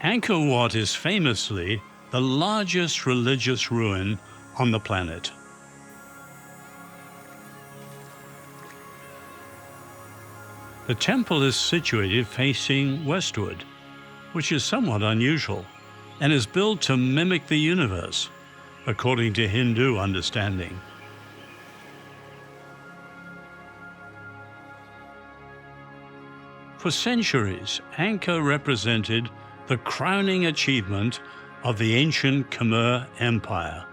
Angkor Wat is famously the largest religious ruin on the planet. The temple is situated facing westward, which is somewhat unusual, and is built to mimic the universe, according to Hindu understanding. For centuries, Angkor represented the crowning achievement of the ancient Khmer Empire.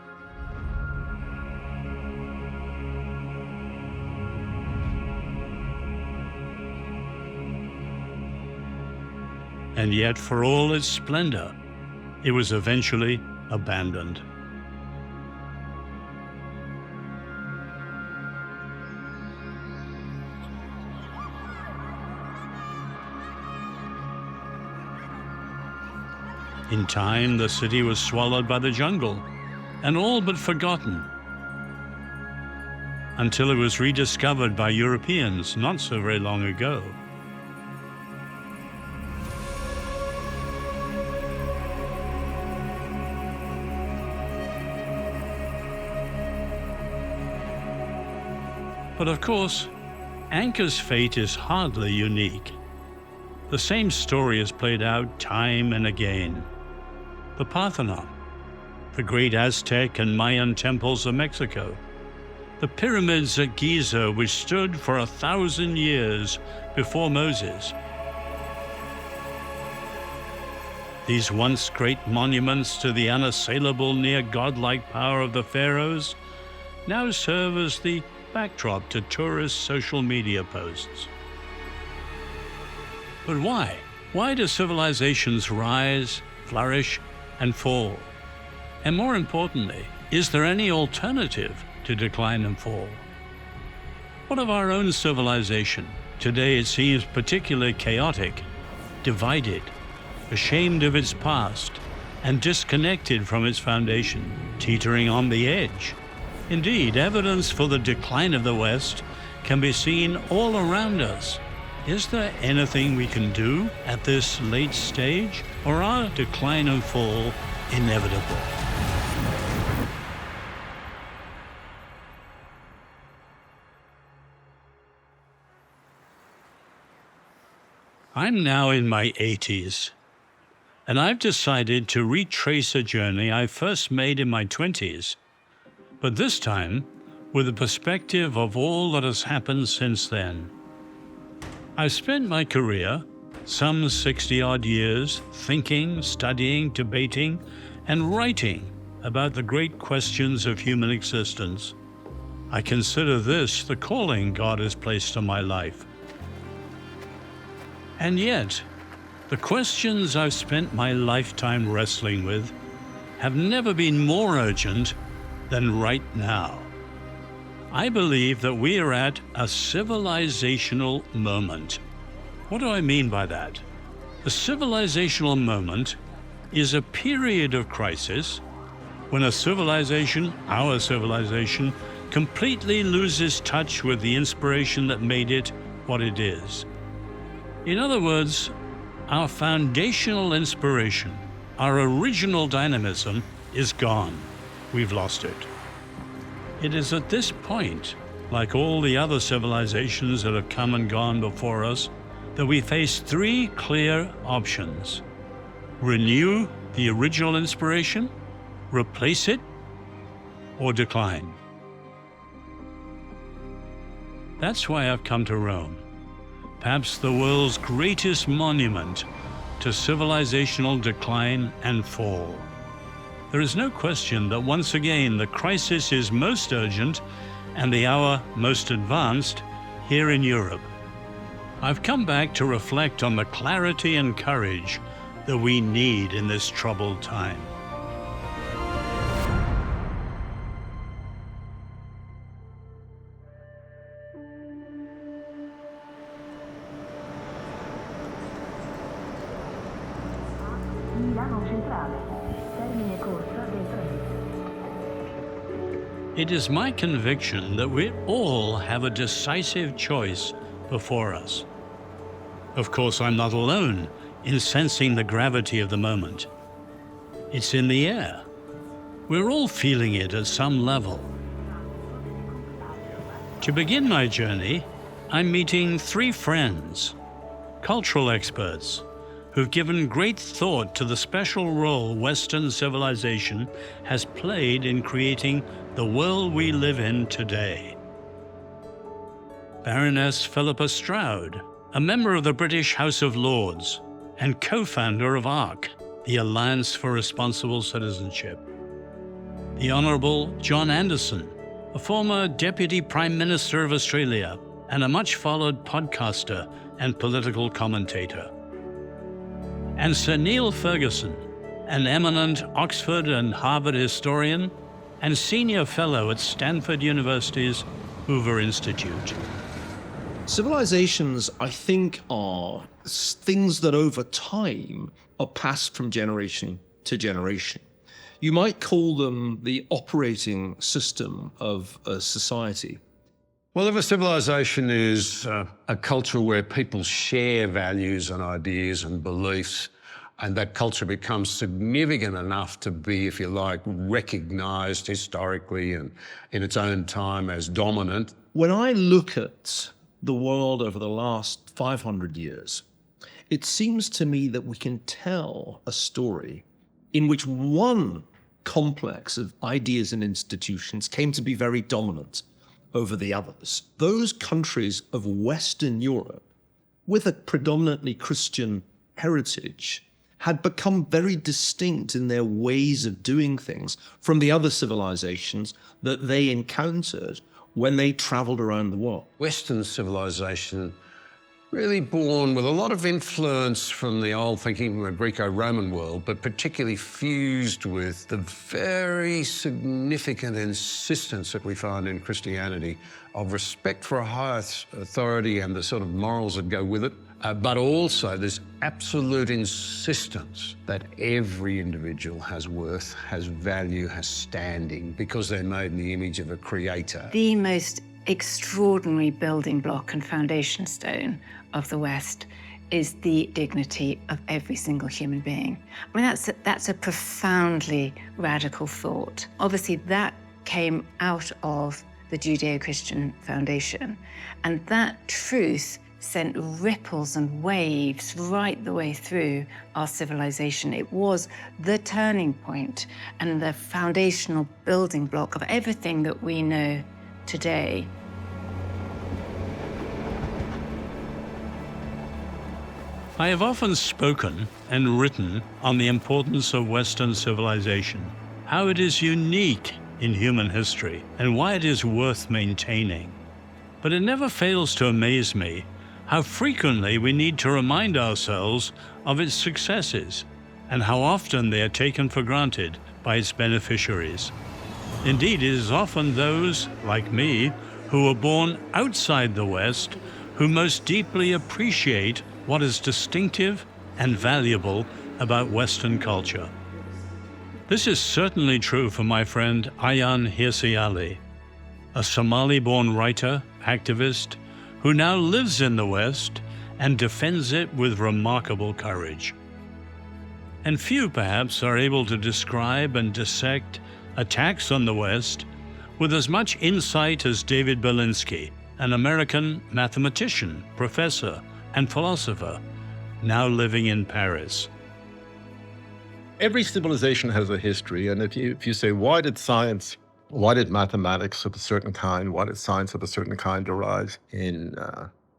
And yet, for all its splendor, it was eventually abandoned. In time, the city was swallowed by the jungle and all but forgotten, until it was rediscovered by Europeans not so very long ago. But of course, Angkor's fate is hardly unique. The same story is played out time and again. The Parthenon, the great Aztec and Mayan temples of Mexico, the pyramids at Giza, which stood for 1,000 years before Moses. These once great monuments to the unassailable near godlike power of the pharaohs now serve as the backdrop to tourist social media posts. But why? Why do civilizations rise, flourish, and fall? And more importantly, is there any alternative to decline and fall? What of our own civilization? Today it seems particularly chaotic, divided, ashamed of its past, and disconnected from its foundation, teetering on the edge. Indeed, evidence for the decline of the West can be seen all around us. Is there anything we can do at this late stage, or are decline and fall inevitable? I'm now in my 80s, and I've decided to retrace a journey I first made in my 20s, but this time with the perspective of all that has happened since then. I've spent my career, some 60-odd years, thinking, studying, debating, and writing about the great questions of human existence. I consider this the calling God has placed on my life. And yet, the questions I've spent my lifetime wrestling with have never been more urgent than right now. I believe that we are at a civilizational moment. What do I mean by that? A civilizational moment is a period of crisis when a civilization, our civilization, completely loses touch with the inspiration that made it what it is. In other words, our foundational inspiration, our original dynamism, is gone. We've lost it. It is at this point, like all the other civilizations that have come and gone before us, that we face three clear options: renew the original inspiration, replace it, or decline. That's why I've come to Rome, perhaps the world's greatest monument to civilizational decline and fall. There is no question that once again the crisis is most urgent and the hour most advanced here in Europe. I've come back to reflect on the clarity and courage that we need in this troubled time. It is my conviction that we all have a decisive choice before us. Of course, I'm not alone in sensing the gravity of the moment. It's in the air. We're all feeling it at some level. To begin my journey, I'm meeting 3 friends, cultural experts, who've given great thought to the special role Western civilization has played in creating the world we live in today. Baroness Philippa Stroud, a member of the British House of Lords and co-founder of ARC, the Alliance for Responsible Citizenship. The Honourable John Anderson, a former Deputy Prime Minister of Australia and a much-followed podcaster and political commentator. And Sir Neil Ferguson, an eminent Oxford and Harvard historian and senior fellow at Stanford University's Hoover Institute. Civilizations, I think, are things that over time are passed from generation to generation. You might call them the operating system of a society. Well, if a civilization is a culture where people share values and ideas and beliefs, and that culture becomes significant enough to be, if you like, recognized historically and in its own time as dominant. When I look at the world over the last 500 years, it seems to me that we can tell a story in which one complex of ideas and institutions came to be very dominant over the others. Those countries of Western Europe, with a predominantly Christian heritage, had become very distinct in their ways of doing things from the other civilizations that they encountered when they traveled around the world. Western civilization really born with a lot of influence from the old thinking from the Greco-Roman world, but particularly fused with the very significant insistence that we find in Christianity of respect for a higher authority and the sort of morals that go with it, but also this absolute insistence that every individual has worth, has value, has standing, because they're made in the image of a creator. The most extraordinary building block and foundation stone of the West is the dignity of every single human being. I mean, that's a profoundly radical thought. Obviously, that came out of the Judeo-Christian foundation, and that truth sent ripples and waves right the way through our civilization. It was the turning point and the foundational building block of everything that we know today. I have often spoken and written on the importance of Western civilization, how it is unique in human history, and why it is worth maintaining. But it never fails to amaze me how frequently we need to remind ourselves of its successes, and how often they are taken for granted by its beneficiaries. Indeed, it is often those, like me, who were born outside the West, who most deeply appreciate what is distinctive and valuable about Western culture. This is certainly true for my friend Ayaan Hirsi Ali, a Somali-born writer, activist, who now lives in the West and defends it with remarkable courage. And few, perhaps, are able to describe and dissect attacks on the West with as much insight as David Berlinski, an American mathematician, professor, and philosopher, now living in Paris. Every civilization has a history, and if you say, why did mathematics of a certain kind, why did science of a certain kind arise in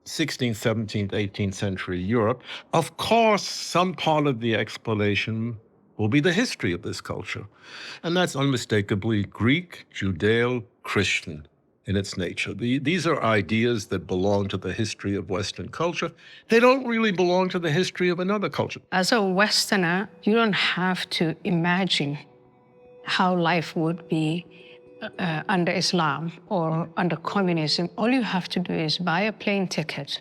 16th, 17th, 18th century Europe? Of course, some part of the explanation will be the history of this culture. And that's unmistakably Greek, Judeo-Christian in its nature. These are ideas that belong to the history of Western culture. They don't really belong to the history of another culture. As a Westerner, you don't have to imagine how life would be under Islam or under communism. All you have to do is buy a plane ticket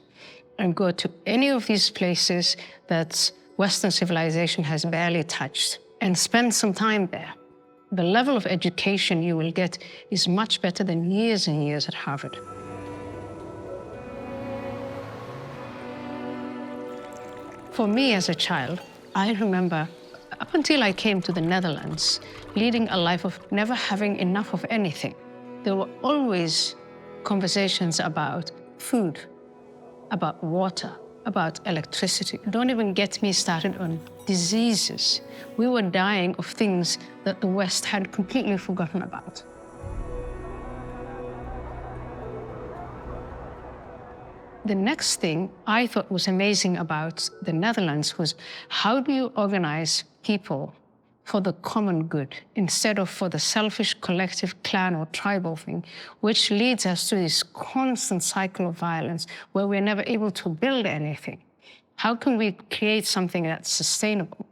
and go to any of these places that Western civilization has barely touched and spend some time there. The level of education you will get is much better than years and years at Harvard. For me as a child, I remember up until I came to the Netherlands, leading a life of never having enough of anything. There were always conversations about food, about water, about electricity. Don't even get me started on diseases. We were dying of things that the West had completely forgotten about. The next thing I thought was amazing about the Netherlands was how do you organize people for the common good instead of for the selfish collective clan or tribal thing, which leads us to this constant cycle of violence where we're never able to build anything. How can we create something that's sustainable?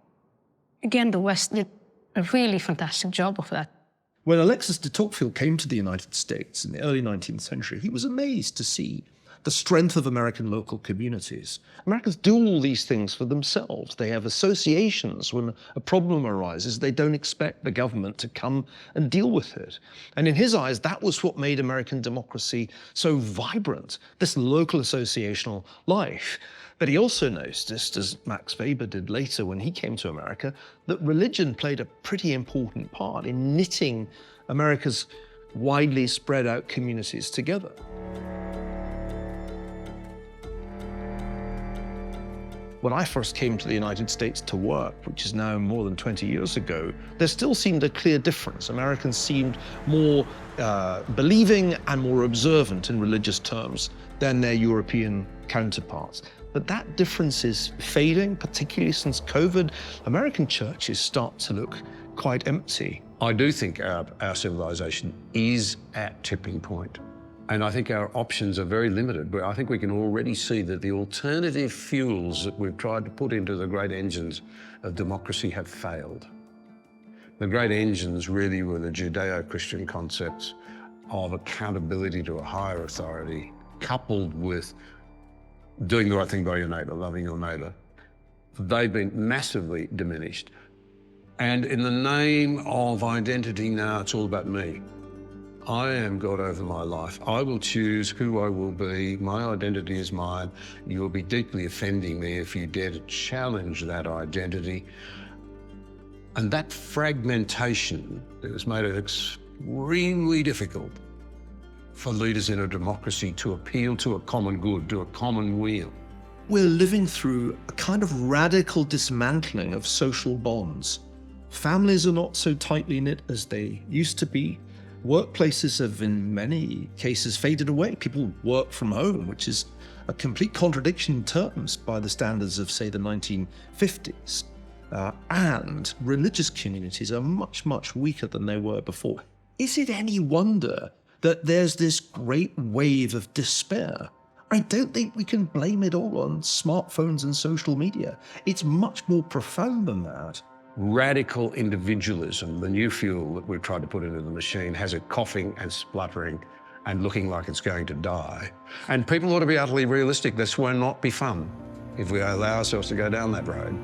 Again, the West did a really fantastic job of that. When Alexis de Tocqueville came to the United States in the early 19th century, he was amazed to see the strength of American local communities. Americans do all these things for themselves. They have associations. When a problem arises, they don't expect the government to come and deal with it. And in his eyes, that was what made American democracy so vibrant, this local associational life. But he also noticed, as Max Weber did later when he came to America, that religion played a pretty important part in knitting America's widely spread out communities together. When I first came to the United States to work, which is now more than 20 years ago, there still seemed a clear difference. Americans seemed more believing and more observant in religious terms than their European counterparts. But that difference is fading, particularly since COVID. American churches start to look quite empty. I do think our civilization is at tipping point. And I think our options are very limited, but I think we can already see that the alternative fuels that we've tried to put into the great engines of democracy have failed. The great engines really were the Judeo-Christian concepts of accountability to a higher authority, coupled with doing the right thing by your neighbour, loving your neighbour. They've been massively diminished. And in the name of identity now, it's all about me. I am God over my life. I will choose who I will be. My identity is mine. You will be deeply offending me if you dare to challenge that identity. And that fragmentation that has made it extremely difficult for leaders in a democracy to appeal to a common good, to a common weal. We're living through a kind of radical dismantling of social bonds. Families are not so tightly knit as they used to be. Workplaces have in many cases faded away. People work from home, which is a complete contradiction in terms by the standards of, say, the 1950s. And religious communities are much, much weaker than they were before. Is it any wonder that there's this great wave of despair? I don't think we can blame it all on smartphones and social media. It's much more profound than that. Radical individualism, the new fuel that we've tried to put into the machine, has it coughing and spluttering and looking like it's going to die. And people ought to be utterly realistic. This will not be fun if we allow ourselves to go down that road.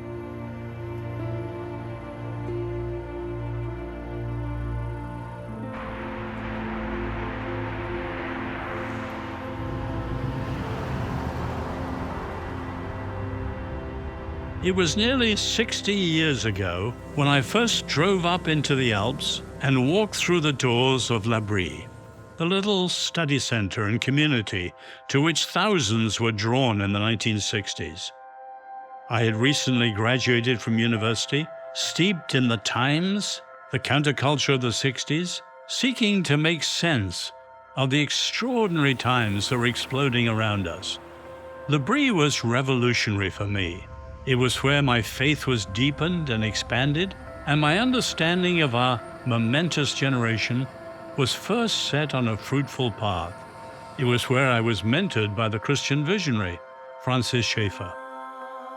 It was nearly 60 years ago when I first drove up into the Alps and walked through the doors of L'Abri, the little study center and community to which thousands were drawn in the 1960s. I had recently graduated from university, steeped in the times, the counterculture of the 60s, seeking to make sense of the extraordinary times that were exploding around us. L'Abri was revolutionary for me. It was where my faith was deepened and expanded, and my understanding of our momentous generation was first set on a fruitful path. It was where I was mentored by the Christian visionary, Francis Schaeffer.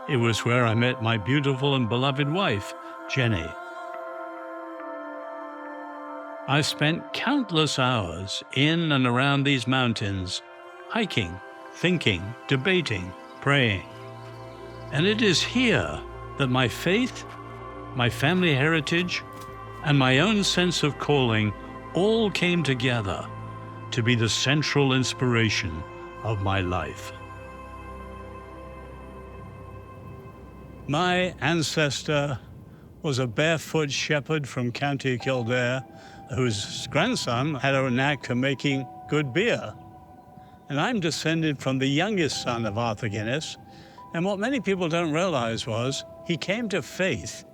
It was where I met my beautiful and beloved wife, Jenny. I spent countless hours in and around these mountains, hiking, thinking, debating, praying. And it is here that my faith, my family heritage, and my own sense of calling all came together to be the central inspiration of my life. My ancestor was a barefoot shepherd from County Kildare whose grandson had a knack for making good beer. And I'm descended from the youngest son of Arthur Guinness. And what many people don't realize was he came to faith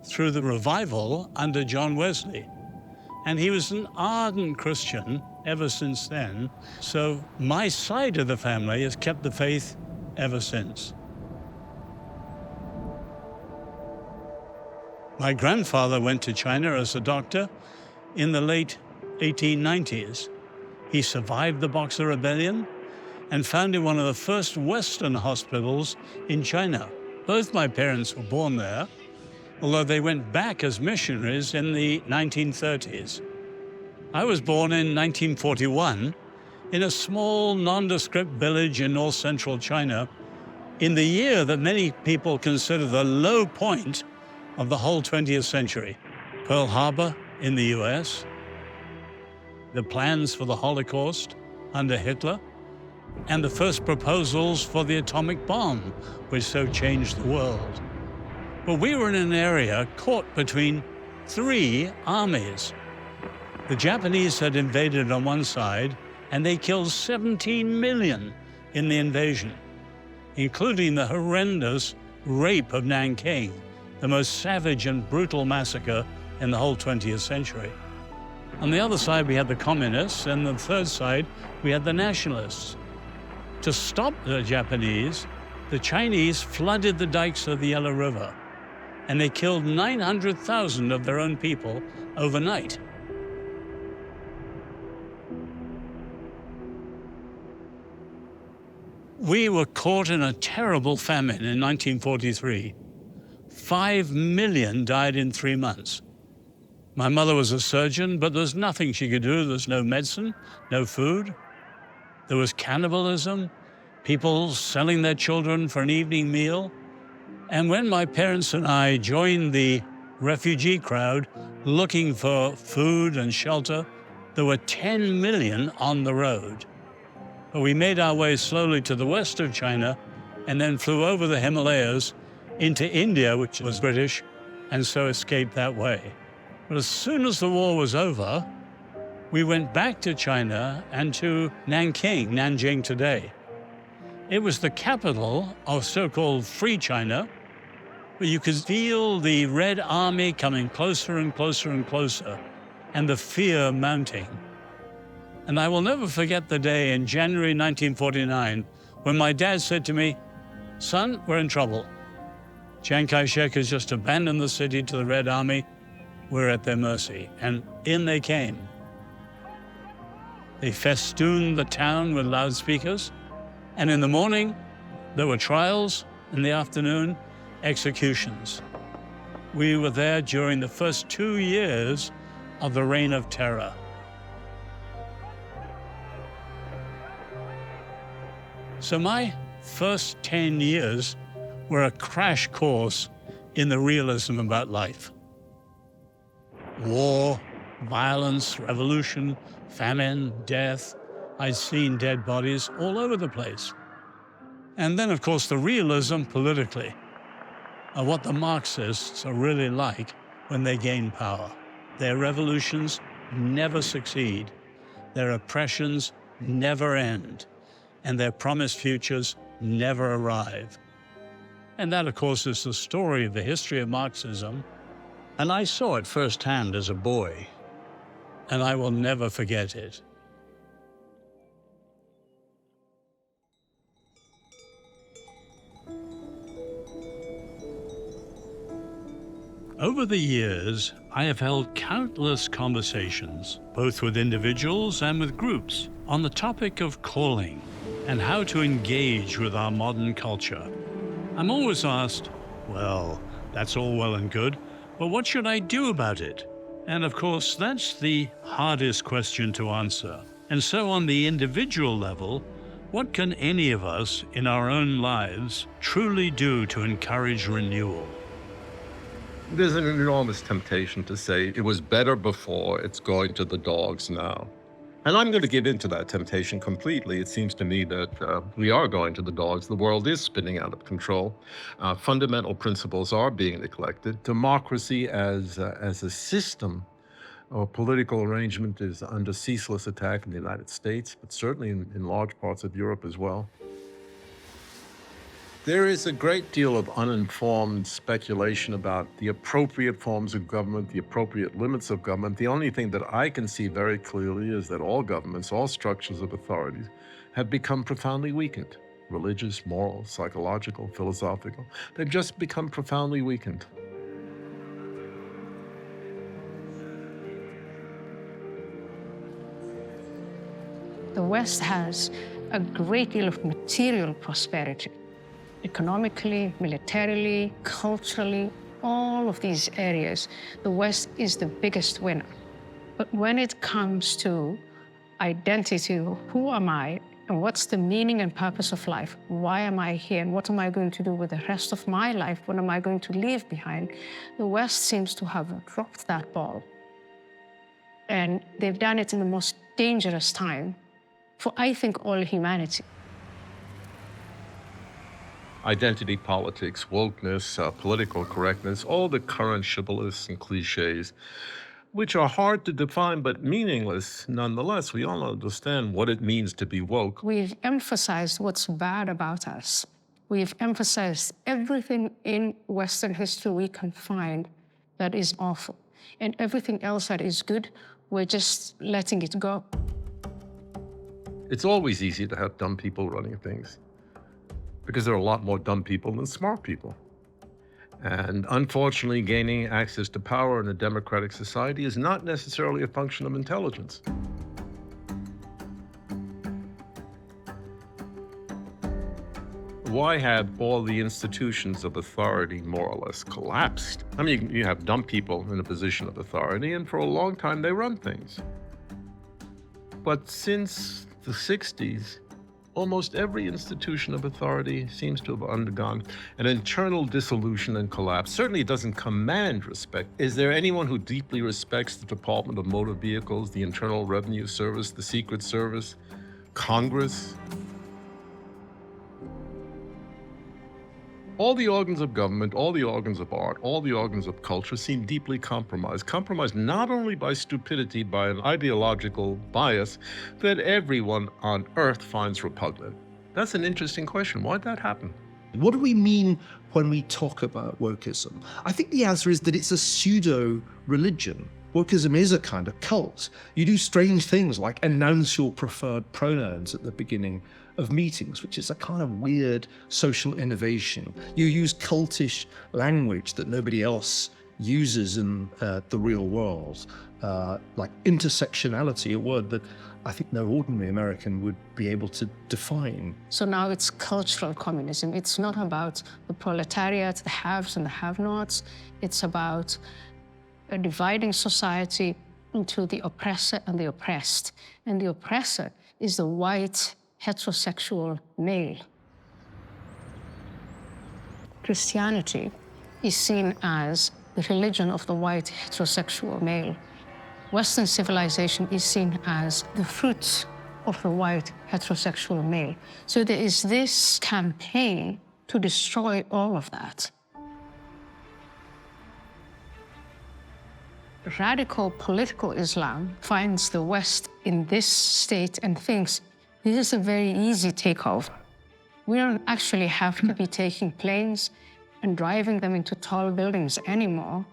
through the revival under John Wesley. And he was an ardent Christian ever since then. So my side of the family has kept the faith ever since. My grandfather went to China as a doctor in the late 1890s. He survived the Boxer Rebellion and founded one of the first Western hospitals in China. Both my parents were born there, although they went back as missionaries in the 1930s. I was born in 1941 in a small, nondescript village in north central China in the year that many people consider the low point of the whole 20th century. Pearl Harbor in the US, the plans for the Holocaust under Hitler, and the first proposals for the atomic bomb, which so changed the world. But we were in an area caught between three armies. The Japanese had invaded on one side, and they killed 17 million in the invasion, including the horrendous rape of Nanking, the most savage and brutal massacre in the whole 20th century. On the other side, we had the communists, and on the third side, we had the nationalists. To stop the Japanese, the Chinese flooded the dikes of the Yellow River, and they killed 900,000 of their own people overnight. We were caught in a terrible famine in 1943. 5 million died in 3 months. My mother was a surgeon, but there was nothing she could do. There was no medicine, no food. There was cannibalism, people selling their children for an evening meal. And when my parents and I joined the refugee crowd looking for food and shelter, there were 10 million on the road. But we made our way slowly to the west of China and then flew over the Himalayas into India, which was British, and so escaped that way. But as soon as the war was over, we went back to China and to Nanking, Nanjing today. It was the capital of so-called Free China, but you could feel the Red Army coming closer and closer and closer, and the fear mounting. And I will never forget the day in January 1949 when my dad said to me, "Son, we're in trouble. Chiang Kai-shek has just abandoned the city to the Red Army. We're at their mercy." And in they came. They festooned the town with loudspeakers, and in the morning, there were trials, in the afternoon, executions. We were there during the first 2 years of the Reign of Terror. So my first 10 years were a crash course in the realism about life. War, violence, revolution, famine, death. I'd seen dead bodies all over the place. And then, of course, the realism politically of what the Marxists are really like when they gain power. Their revolutions never succeed. Their oppressions never end. And their promised futures never arrive. And that, of course, is the story of the history of Marxism. And I saw it firsthand as a boy, and I will never forget it. Over the years, I have held countless conversations, both with individuals and with groups, on the topic of calling and how to engage with our modern culture. I'm always asked, well, that's all well and good, but what should I do about it? And of course, that's the hardest question to answer. And so on the individual level, what can any of us in our own lives truly do to encourage renewal? There's an enormous temptation to say it was better before, it's going to the dogs now. And I'm going to give in to that temptation completely. It seems to me that we are going to the dogs. The world is spinning out of control. Fundamental principles are being neglected. Democracy as a system or political arrangement is under ceaseless attack in the United States, but certainly in large parts of Europe as well. There is a great deal of uninformed speculation about the appropriate forms of government, the appropriate limits of government. The only thing that I can see very clearly is that all governments, all structures of authorities have become profoundly weakened. Religious, moral, psychological, philosophical. They've just become profoundly weakened. The West has a great deal of material prosperity. Economically, militarily, culturally, all of these areas, the West is the biggest winner. But when it comes to identity, who am I, and what's the meaning and purpose of life? Why am I here, and what am I going to do with the rest of my life? What am I going to leave behind? The West seems to have dropped that ball. And they've done it in the most dangerous time for, I think, all humanity. Identity politics, wokeness, political correctness, all the current shibboleths and cliches, which are hard to define but meaningless nonetheless. We all understand what it means to be woke. We've emphasized what's bad about us. We've emphasized everything in Western history we can find that is awful. And everything else that is good, we're just letting it go. It's always easy to have dumb people running things, because there are a lot more dumb people than smart people. And unfortunately, gaining access to power in a democratic society is not necessarily a function of intelligence. Why have all the institutions of authority more or less collapsed? I mean, you have dumb people in a position of authority, and for a long time they run things. But since the 60s, almost every institution of authority seems to have undergone an internal dissolution and collapse. Certainly it doesn't command respect. Is there anyone who deeply respects the Department of Motor Vehicles, the Internal Revenue Service, the Secret Service, Congress? All the organs of government, all the organs of art, all the organs of culture seem deeply compromised. Compromised not only by stupidity, by an ideological bias that everyone on earth finds repugnant. That's an interesting question. Why'd that happen? What do we mean when we talk about wokeism? I think the answer is that it's a pseudo-religion. Wokeism is a kind of cult. You do strange things like announce your preferred pronouns at the beginning of meetings, which is a kind of weird social innovation. You use cultish language that nobody else uses in the real world, like intersectionality, a word that I think no ordinary American would be able to define. So now it's cultural communism. It's not about the proletariat, the haves and the have-nots. It's about dividing society into the oppressor and the oppressed. And the oppressor is the white, heterosexual male. Christianity is seen as the religion of the white, heterosexual male. Western civilization is seen as the fruits of the white, heterosexual male. So there is this campaign to destroy all of that. Radical political Islam finds the West in this state and thinks this is a very easy takeover. We don't actually have to be taking planes and driving them into tall buildings anymore.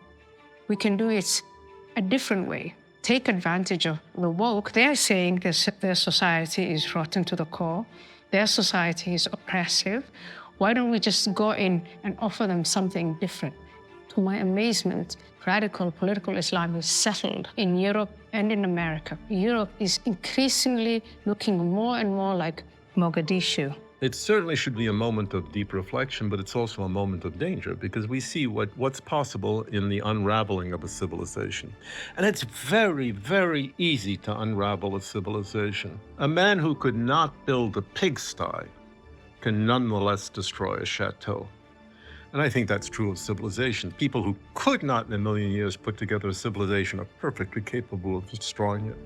We can do it a different way. Take advantage of the woke. They're saying their society is rotten to the core. Their society is oppressive. Why don't we just go in and offer them something different? To my amazement, radical political Islam is settled in Europe and in America. Europe is increasingly looking more and more like Mogadishu. It certainly should be a moment of deep reflection, but it's also a moment of danger because we see what's possible in the unraveling of a civilization. And it's very, very easy to unravel a civilization. A man who could not build a pigsty can nonetheless destroy a chateau. And I think that's true of civilization. People who could not in a million years put together a civilization are perfectly capable of destroying it.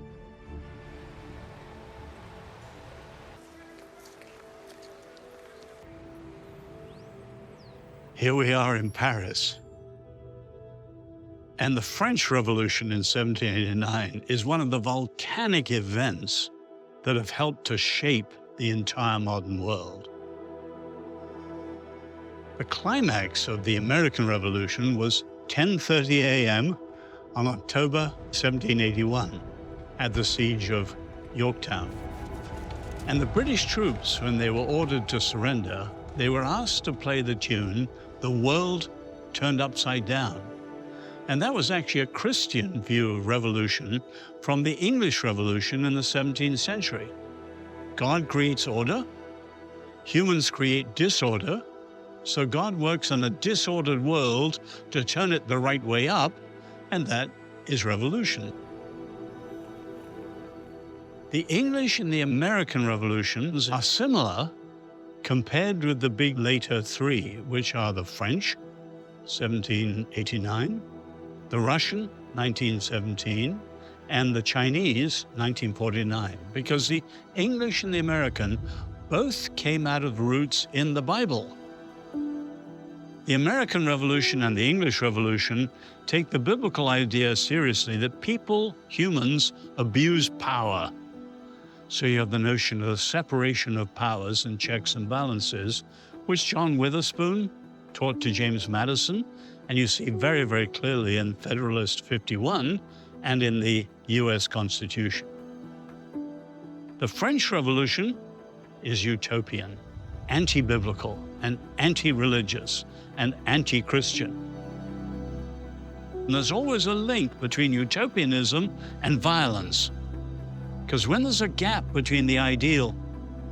here we are in Paris. And the French Revolution in 1789 is one of the volcanic events that have helped to shape the entire modern world. The climax of the American Revolution was 10:30 a.m. on October 1781 at the siege of Yorktown. And the British troops, when they were ordered to surrender, they were asked to play the tune, "The World Turned Upside Down." And that was actually a Christian view of revolution from the English Revolution in the 17th century. God creates order, humans create disorder, so God works on a disordered world to turn it the right way up, and that is revolution. The English and the American revolutions are similar compared with the big later three, which are the French, 1789, the Russian, 1917, and the Chinese, 1949, because the English and the American both came out of roots in the Bible. The American Revolution and the English Revolution take the biblical idea seriously that people, humans, abuse power. So you have the notion of the separation of powers and checks and balances, which John Witherspoon taught to James Madison, and you see very, very clearly in Federalist 51 and in the US Constitution. The French Revolution is utopian, anti-biblical, and anti-religious, and anti-Christian. And there's always a link between utopianism and violence. Because when there's a gap between the ideal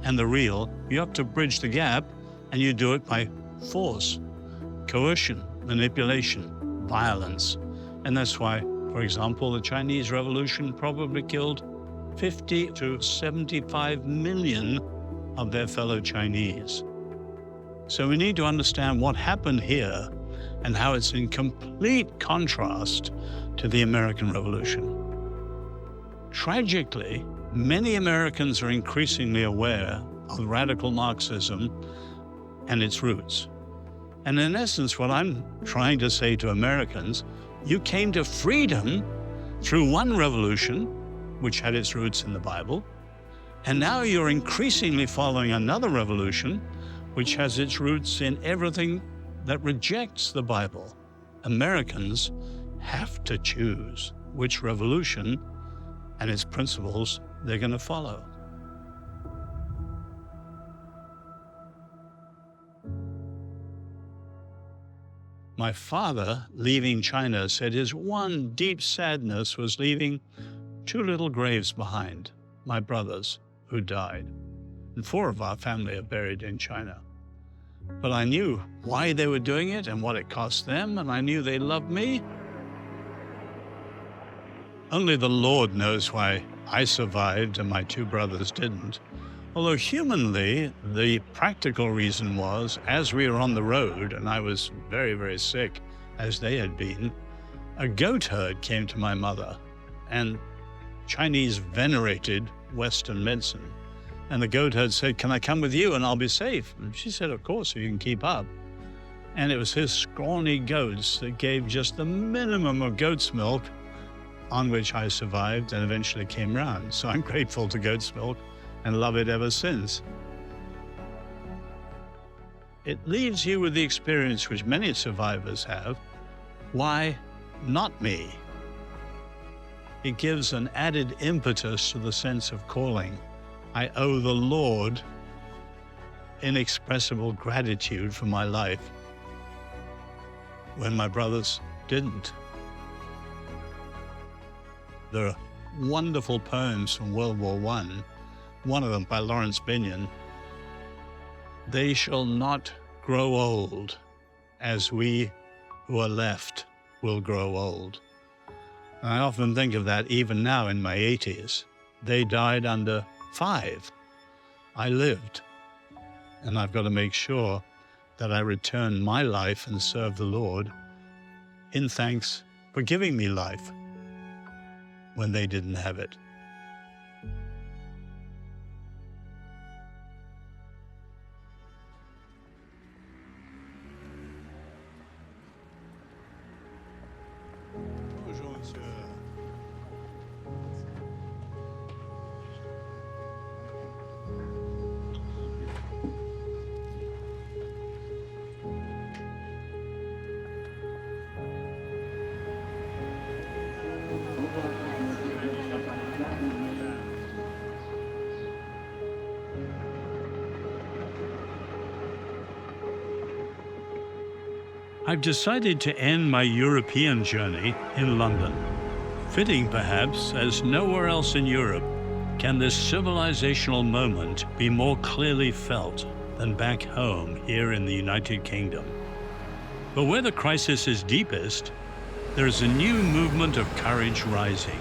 and the real, you have to bridge the gap, and you do it by force, coercion, manipulation, violence. And that's why, for example, the Chinese Revolution probably killed 50 to 75 million of their fellow Chinese. So we need to understand what happened here and how it's in complete contrast to the American Revolution. Tragically, many Americans are increasingly aware of radical Marxism and its roots. And in essence, what I'm trying to say to Americans, you came to freedom through one revolution, which had its roots in the Bible, and now you're increasingly following another revolution, which has its roots in everything that rejects the Bible. Americans have to choose which revolution and its principles they're going to follow. My father, leaving China, said his one deep sadness was leaving 2 little graves behind, my brothers, who died. And 4 of our family are buried in China. But I knew why they were doing it and what it cost them, and I knew they loved me. Only the Lord knows why I survived and my 2 brothers didn't. Although humanly, the practical reason was, as we were on the road, and I was very, very sick, as they had been, a goat herd came to my mother, and Chinese venerated Western medicine. And the goat herd said, "Can I come with you and I'll be safe?" And she said, "Of course, so you can keep up." And it was his scrawny goats that gave just the minimum of goat's milk on which I survived and eventually came round. So I'm grateful to goat's milk and love it ever since. It leaves you with the experience which many survivors have. Why not me? It gives an added impetus to the sense of calling. I owe the Lord inexpressible gratitude for my life when my brothers didn't. There are wonderful poems from World War I, one of them by Lawrence Binion. They shall not grow old as we who are left will grow old. And I often think of that even now in my 80s. They died under 5. I lived. And I've got to make sure that I return my life and serve the Lord in thanks for giving me life when they didn't have it. I've decided to end my European journey in London. Fitting perhaps, as nowhere else in Europe can this civilizational moment be more clearly felt than back home here in the United Kingdom. But where the crisis is deepest, there is a new movement of courage rising.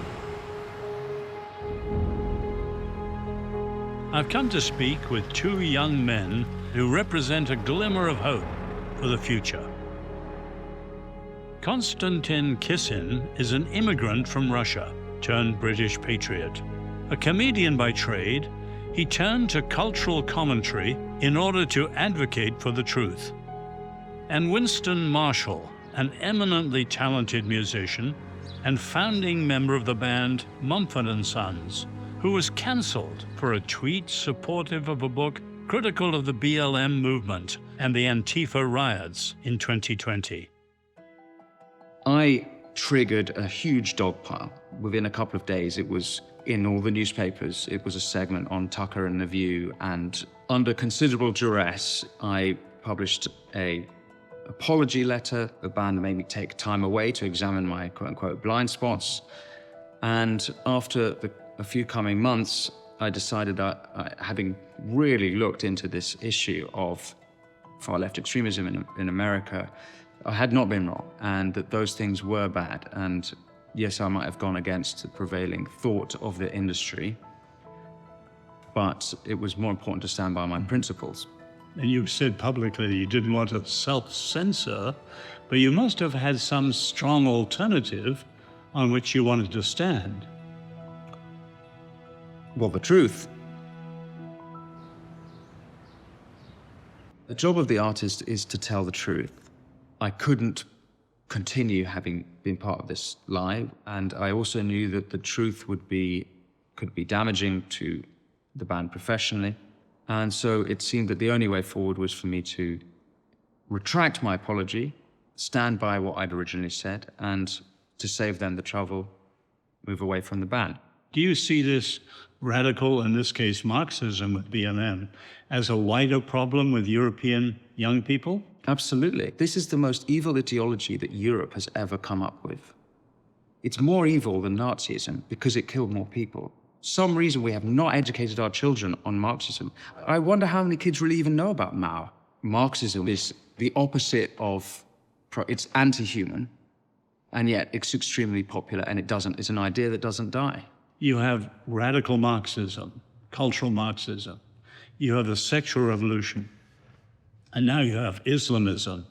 I've come to speak with two young men who represent a glimmer of hope for the future. Konstantin Kisin is an immigrant from Russia, turned British patriot. A comedian by trade, he turned to cultural commentary in order to advocate for the truth. And Winston Marshall, an eminently talented musician and founding member of the band Mumford & Sons, who was cancelled for a tweet supportive of a book critical of the BLM movement and the Antifa riots in 2020. I triggered a huge dogpile. Within a couple of days, it was in all the newspapers. It was a segment on Tucker and The View, and under considerable duress, I published an apology letter. The band made me take time away to examine my quote-unquote blind spots. And after a few coming months, I decided that, having really looked into this issue of far-left extremism in America, I had not been wrong, and that those things were bad. And yes, I might have gone against the prevailing thought of the industry, but it was more important to stand by my principles. And you said publicly you didn't want to self-censor, but you must have had some strong alternative on which you wanted to stand. Well, the truth. The job of the artist is to tell the truth. I couldn't continue having been part of this lie, and I also knew that the truth could be damaging to the band professionally. And so it seemed that the only way forward was for me to retract my apology, stand by what I'd originally said, and to save them the trouble, move away from the band. Do you see this radical, in this case Marxism with BLM, as a wider problem with European young people? Absolutely. This is the most evil ideology that Europe has ever come up with. It's more evil than Nazism because it killed more people. Some reason we have not educated our children on Marxism. I wonder how many kids really even know about Mao. Marxism is the opposite of, it's anti-human, and yet it's extremely popular, and it's an idea that doesn't die. You have radical Marxism, cultural Marxism. You have the sexual revolution. And now you have Islamism.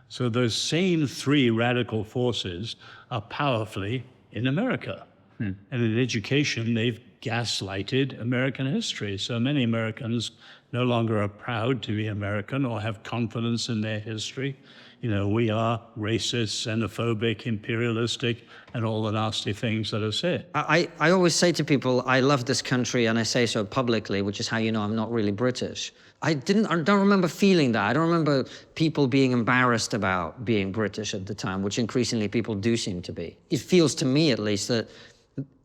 So those same three radical forces are powerfully in America. And in education, they've gaslighted American history. So many Americans no longer are proud to be American or have confidence in their history. You know, we are racist, xenophobic, imperialistic, and all the nasty things that are said. I always say to people, I love this country, and I say so publicly, which is how you know I'm not really British. I don't remember feeling that. I don't remember people being embarrassed about being British at the time, which increasingly people do seem to be. It feels to me, at least, that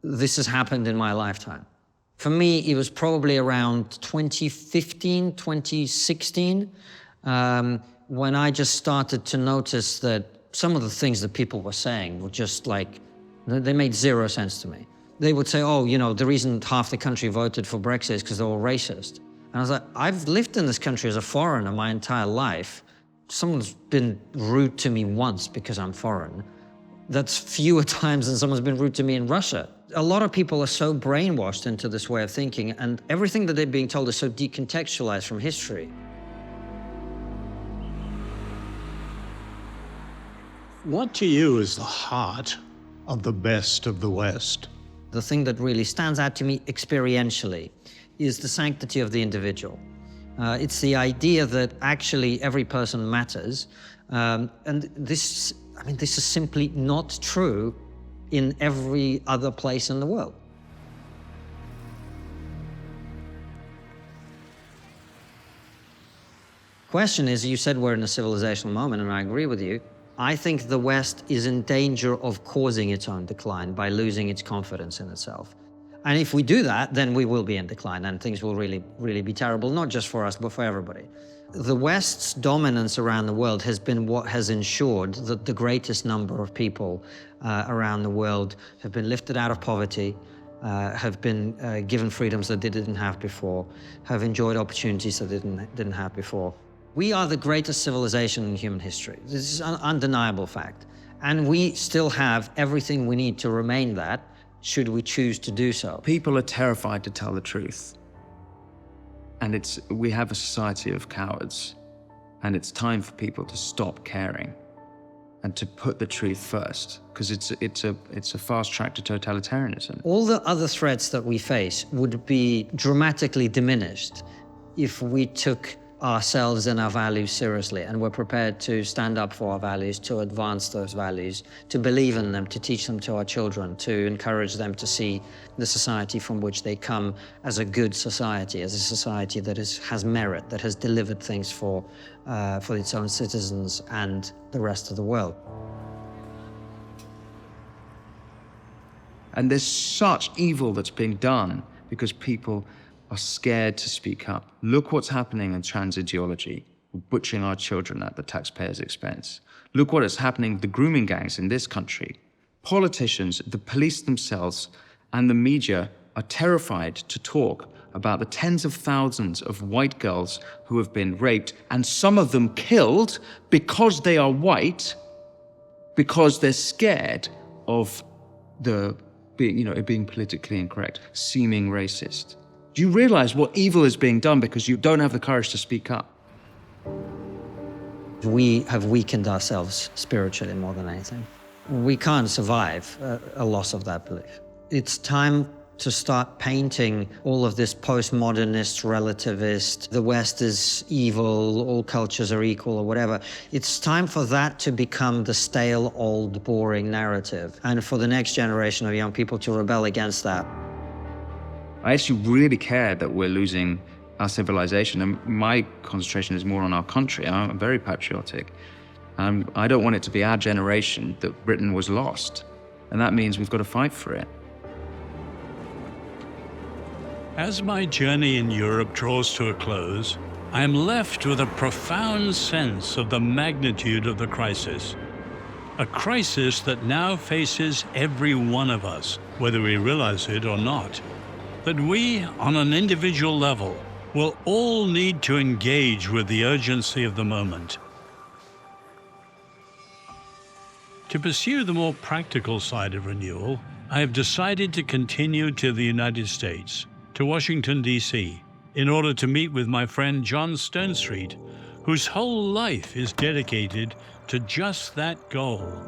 this has happened in my lifetime. For me, it was probably around 2015, 2016, when I just started to notice that some of the things that people were saying were just like, they made zero sense to me. They would say, oh, you know, the reason half the country voted for Brexit is because they're all racist. And I was like, I've lived in this country as a foreigner my entire life. Someone's been rude to me once because I'm foreign. That's fewer times than someone's been rude to me in Russia. A lot of people are so brainwashed into this way of thinking, and everything that they're being told is so decontextualized from history. What to you is the heart of the best of the West? The thing that really stands out to me experientially is the sanctity of the individual. It's the idea that actually every person matters. And this is simply not true in every other place in the world. Question is, you said we're in a civilizational moment, and I agree with you. I think the West is in danger of causing its own decline by losing its confidence in itself. And if we do that, then we will be in decline and things will really, really be terrible, not just for us, but for everybody. The West's dominance around the world has been what has ensured that the greatest number of people around the world have been lifted out of poverty, have been given freedoms that they didn't have before, have enjoyed opportunities that they didn't have before. We are the greatest civilization in human history. This is an undeniable fact. And we still have everything we need to remain that, should we choose to do so. People are terrified to tell the truth. And we have a society of cowards. And it's time for people to stop caring and to put the truth first, because it's a fast track to totalitarianism. All the other threats that we face would be dramatically diminished if we took ourselves and our values seriously and we're prepared to stand up for our values, to advance those values, to believe in them, to teach them to our children, to encourage them to see the society from which they come as a good society, as a society that has merit, that has delivered things for its own citizens and the rest of the world. And there's such evil that's being done because people are scared to speak up. Look what's happening in trans ideology. We're butchering our children at the taxpayers' expense. Look what is happening with the grooming gangs in this country. Politicians, the police themselves, and the media are terrified to talk about the tens of thousands of white girls who have been raped, and some of them killed because they are white, because they're scared of it being politically incorrect, seeming racist. Do you realize what evil is being done because you don't have the courage to speak up? We have weakened ourselves spiritually more than anything. We can't survive a loss of that belief. It's time to start painting all of this postmodernist, relativist, the West is evil, all cultures are equal or whatever. It's time for that to become the stale, old, boring narrative, and for the next generation of young people to rebel against that. I actually really care that we're losing our civilization, and my concentration is more on our country. I'm very patriotic. I don't want it to be our generation that Britain was lost, and that means we've got to fight for it. As my journey in Europe draws to a close, I am left with a profound sense of the magnitude of the crisis. A crisis that now faces every one of us, whether we realize it or not. That we, on an individual level, will all need to engage with the urgency of the moment. To pursue the more practical side of renewal, I have decided to continue to the United States, to Washington, D.C., in order to meet with my friend John Stonestreet, whose whole life is dedicated to just that goal.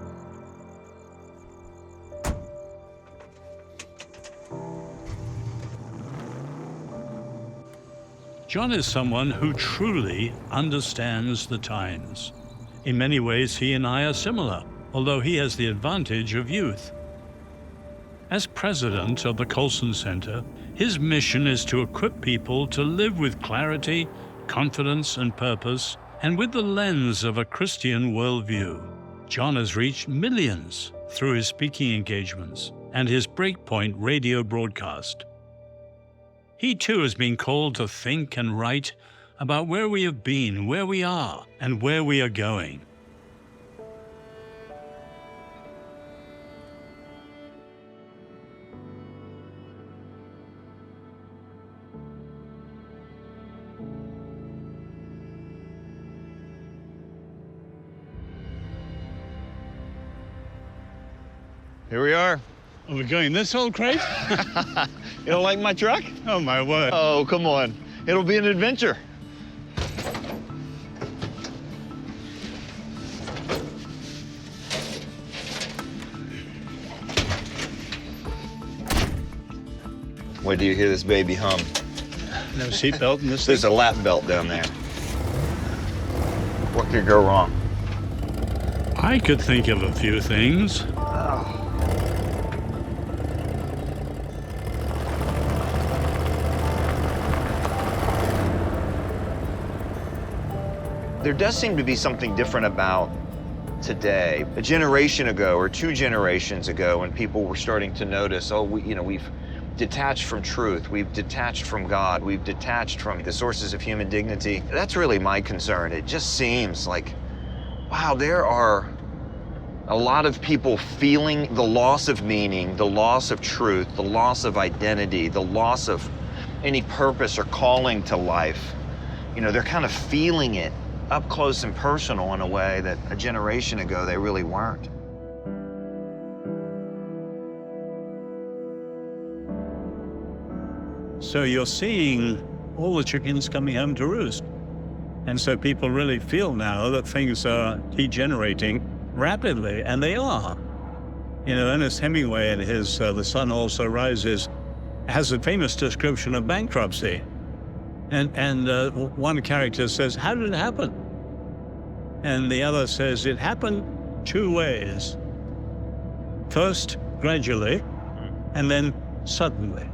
John is someone who truly understands the times. In many ways, he and I are similar, although he has the advantage of youth. As president of the Colson Center, his mission is to equip people to live with clarity, confidence, and purpose, and with the lens of a Christian worldview. John has reached millions through his speaking engagements and his Breakpoint radio broadcast. He too has been called to think and write about where we have been, where we are, and where we are going. Here we are. Are we going this whole crate? You don't like my truck? Oh, my word. Oh, come on. It'll be an adventure. Wait till you hear this baby hum. No seatbelt in this There's a lap belt down there. What could go wrong? I could think of a few things. There does seem to be something different about today. A generation ago or two generations ago, when people were starting to notice, oh, we've detached from truth. We've detached from God. We've detached from the sources of human dignity. That's really my concern. It just seems like, wow, there are a lot of people feeling the loss of meaning, the loss of truth, the loss of identity, the loss of any purpose or calling to life. You know, they're kind of feeling it up close and personal in a way that a generation ago they really weren't. So you're seeing all the chickens coming home to roost. And so people really feel now that things are degenerating rapidly, and they are. You know, Ernest Hemingway in his The Sun Also Rises has a famous description of bankruptcy. And one character says, how did it happen? And the other says, it happened two ways. First, gradually, and then suddenly.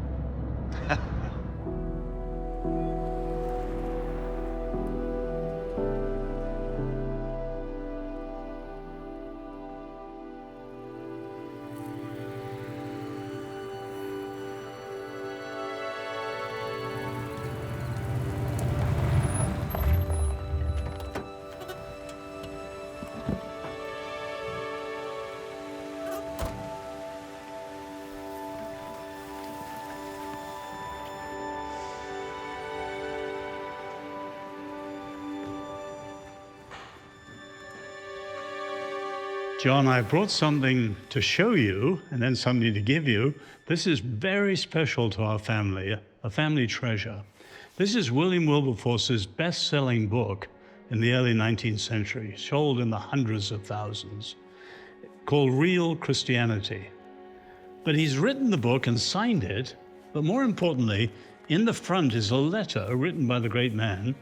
John, I brought something to show you and then something to give you. This is very special to our family, a family treasure. This is William Wilberforce's best-selling book in the early 19th century, sold in the hundreds of thousands, called Real Christianity. But he's written the book and signed it, but more importantly, in the front is a letter written by the great man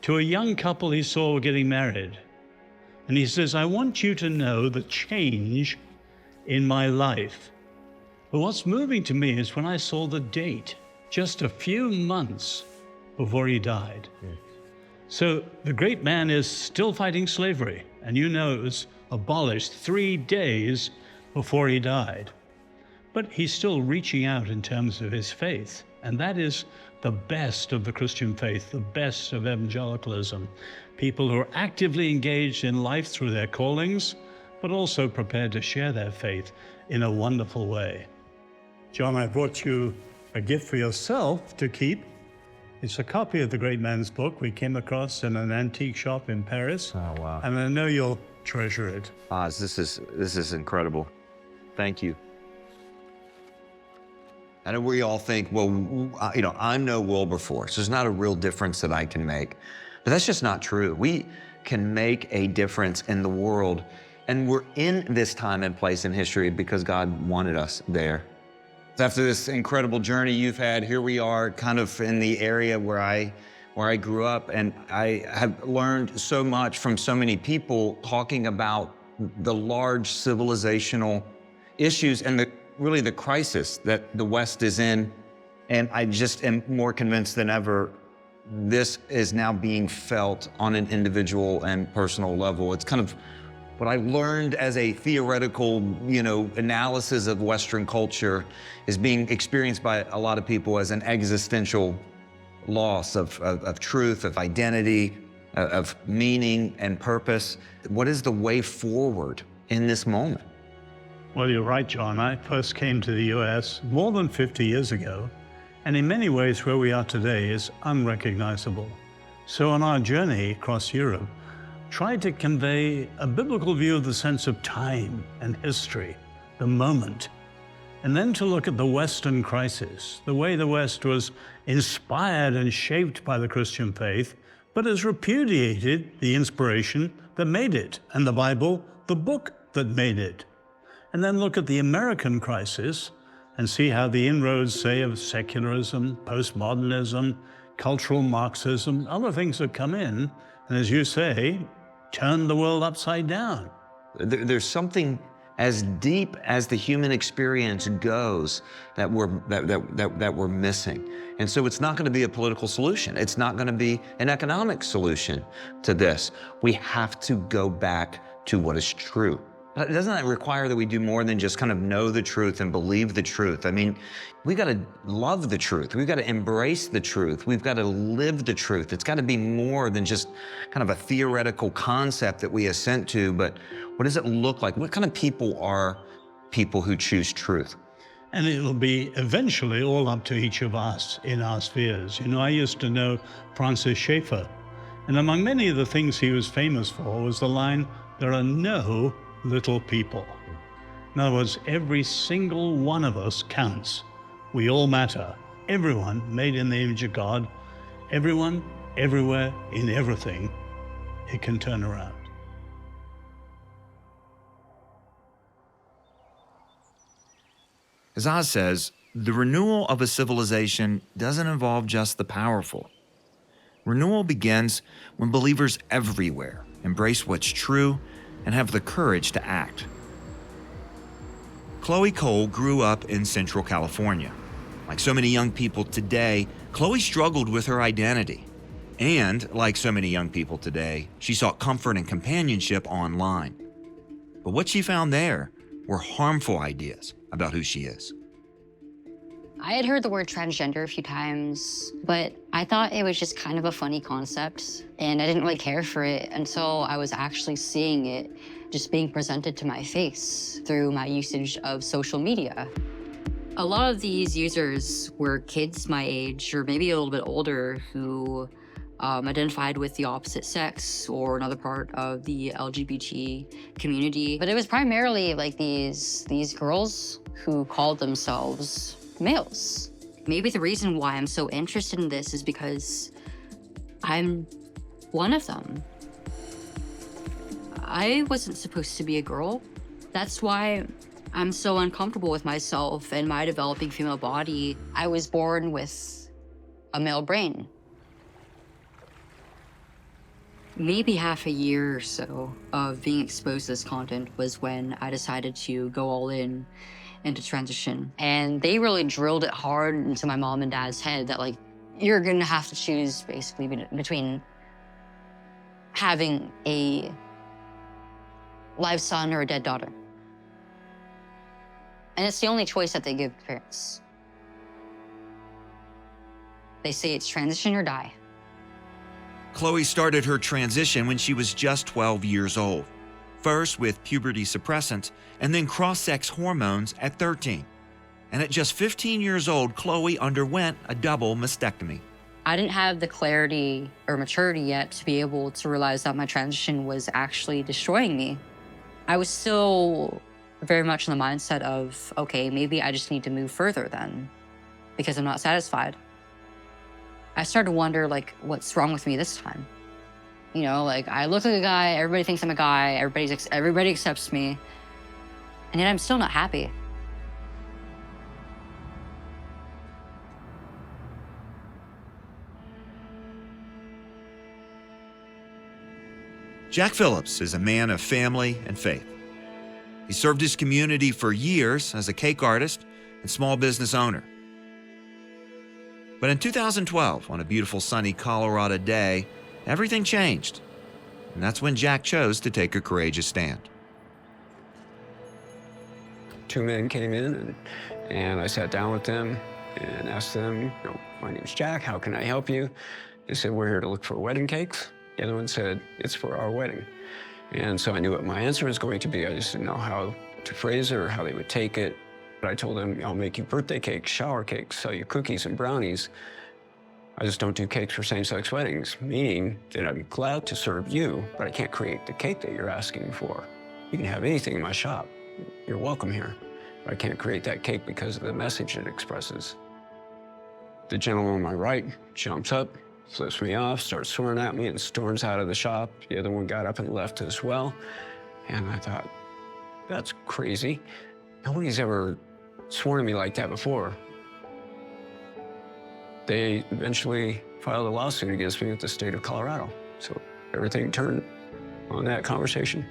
to a young couple he saw getting married. And he says, I want you to know the change in my life. But what's moving to me is when I saw the date, just a few months before he died. Yes. So the great man is still fighting slavery, and you know it was abolished 3 days before he died. But he's still reaching out in terms of his faith, and that is the best of the Christian faith, the best of evangelicalism. People who are actively engaged in life through their callings, but also prepared to share their faith in a wonderful way. John, I brought you a gift for yourself to keep. It's a copy of the great man's book we came across in an antique shop in Paris. Oh, wow. And I know you'll treasure it. This is incredible. Thank you. I know we all think, well, you know, I'm no Wilberforce. There's not a real difference that I can make. But that's just not true. We can make a difference in the world, and we're in this time and place in history because God wanted us there. After this incredible journey you've had, here we are kind of in the area where I grew up, and I have learned so much from so many people talking about the large civilizational issues and really the crisis that the West is in. And I just am more convinced than ever this is now being felt on an individual and personal level. It's kind of what I learned as a theoretical, you know, analysis of Western culture is being experienced by a lot of people as an existential loss of truth, of identity, of meaning and purpose. What is the way forward in this moment? Well, you're right, John. I first came to the US more than 50 years ago, and in many ways where we are today is unrecognizable. So on our journey across Europe, tried to convey a biblical view of the sense of time and history, the moment, and then to look at the Western crisis, the way the West was inspired and shaped by the Christian faith, but has repudiated the inspiration that made it, and the Bible, the book that made it. And then look at the American crisis and see how the inroads, say, of secularism, postmodernism, cultural Marxism, other things have come in, and as you say, turned the world upside down. There's something as deep as the human experience goes that we're missing. And so it's not going to be a political solution. It's not going to be an economic solution to this. We have to go back to what is true. Doesn't that require that we do more than just kind of know the truth and believe the truth? I mean, we got to love the truth. We've got to embrace the truth. We've got to live the truth. It's got to be more than just kind of a theoretical concept that we assent to, but what does it look like? What kind of people are people who choose truth? And it'll be eventually all up to each of us in our spheres. You know, I used to know Francis Schaeffer, and among many of the things he was famous for was the line, "There are no little people." In other words, every single one of us counts. We all matter. Everyone made in the image of God. Everyone, everywhere, in everything, it can turn around. As Oz says, the renewal of a civilization doesn't involve just the powerful. Renewal begins when believers everywhere embrace what's true and have the courage to act. Chloe Cole grew up in Central California. Like so many young people today, Chloe struggled with her identity. And like so many young people today, she sought comfort and companionship online. But what she found there were harmful ideas about who she is. I had heard the word transgender a few times, but I thought it was just kind of a funny concept, and I didn't really care for it until I was actually seeing it just being presented to my face through my usage of social media. A lot of these users were kids my age, or maybe a little bit older, who identified with the opposite sex or another part of the LGBT community. But it was primarily like these girls who called themselves males. Maybe the reason why I'm so interested in this is because I'm one of them. I wasn't supposed to be a girl. That's why I'm so uncomfortable with myself and my developing female body. I was born with a male brain. Maybe half a year or so of being exposed to this content was when I decided to go all in into transition. And they really drilled it hard into my mom and dad's head that, like, you're gonna have to choose basically between having a live son or a dead daughter. And it's the only choice that they give parents. They say it's transition or die. Chloe started her transition when she was just 12 years old. First with puberty suppressants and then cross-sex hormones at 13. And at just 15 years old, Chloe underwent a double mastectomy. I didn't have the clarity or maturity yet to be able to realize that my transition was actually destroying me. I was still very much in the mindset of, okay, maybe I just need to move further then, because I'm not satisfied. I started to wonder, like, what's wrong with me this time? You know, like, I look like a guy, everybody thinks I'm a guy, everybody accepts me, and yet I'm still not happy. Jack Phillips is a man of family and faith. He served his community for years as a cake artist and small business owner. But in 2012, on a beautiful sunny Colorado day, everything changed. And that's when Jack chose to take a courageous stand. Two men came in and I sat down with them and asked them, you know, my name's Jack, how can I help you? They said, we're here to look for wedding cakes. The other one said, it's for our wedding. And so I knew what my answer was going to be. I just didn't know how to phrase it or how they would take it. But I told them, I'll make you birthday cakes, shower cakes, sell you cookies and brownies. I just don't do cakes for same-sex weddings, meaning that I'm glad to serve you, but I can't create the cake that you're asking for. You can have anything in my shop. You're welcome here. But I can't create that cake because of the message it expresses. The gentleman on my right jumps up, flips me off, starts swearing at me, and storms out of the shop. The other one got up and left as well. And I thought, that's crazy. Nobody's ever sworn at me like that before. They eventually filed a lawsuit against me with the state of Colorado. So everything turned on that conversation.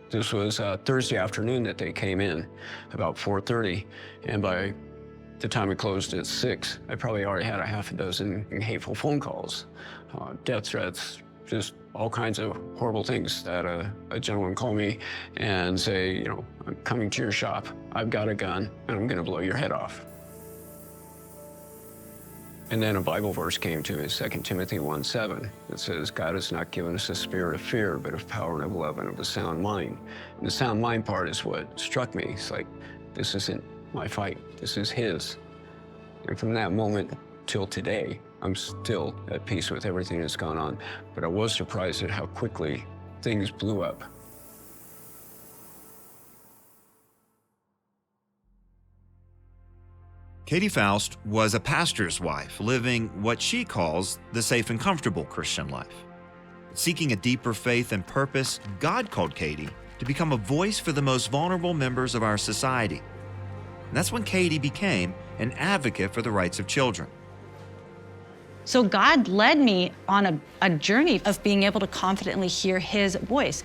This was Thursday afternoon that they came in, about 4:30. And by the time we closed at 6, I probably already had a half a dozen hateful phone calls, death threats, just all kinds of horrible things that a gentleman call me and say, you know, I'm coming to your shop, I've got a gun, and I'm gonna blow your head off. And then a Bible verse came to me, 2 Timothy 1:7, that says, God has not given us a spirit of fear, but of power and of love and of a sound mind. And the sound mind part is what struck me. It's like, this isn't my fight, this is his. And from that moment till today, I'm still at peace with everything that's gone on. But I was surprised at how quickly things blew up. Katy Faust was a pastor's wife, living what she calls the safe and comfortable Christian life. Seeking a deeper faith and purpose, God called Katy to become a voice for the most vulnerable members of our society. And that's when Katy became an advocate for the rights of children. So God led me on a journey of being able to confidently hear his voice.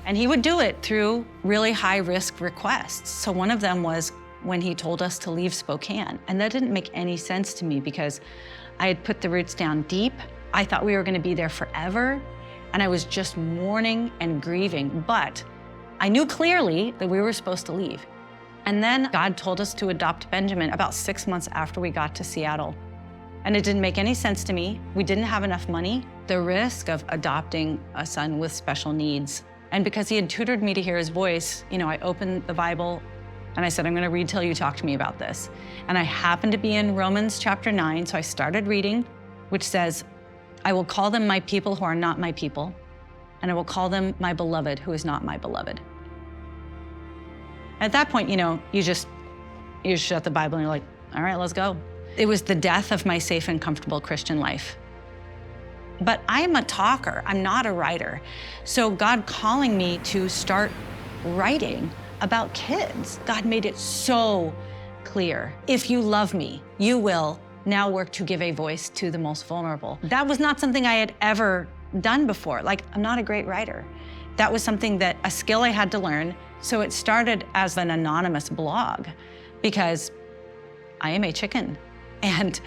And he would do it through really high-risk requests. So one of them was when he told us to leave Spokane. And that didn't make any sense to me because I had put the roots down deep. I thought we were gonna be there forever. And I was just mourning and grieving. But I knew clearly that we were supposed to leave. And then God told us to adopt Benjamin about 6 months after we got to Seattle. And it didn't make any sense to me. We didn't have enough money. The risk of adopting a son with special needs. And because he had tutored me to hear his voice, you know, I opened the Bible and I said, I'm gonna read till you talk to me about this. And I happened to be in Romans chapter 9, so I started reading, which says, I will call them my people who are not my people, and I will call them my beloved who is not my beloved. At that point, you know, you shut the Bible and you're like, all right, let's go. It was the death of my safe and comfortable Christian life. But I'm a talker, I'm not a writer. So God calling me to start writing about kids, God made it so clear. If you love me, you will now work to give a voice to the most vulnerable. That was not something I had ever done before. Like, I'm not a great writer. That was a skill I had to learn. So it started as an anonymous blog because I am a chicken. And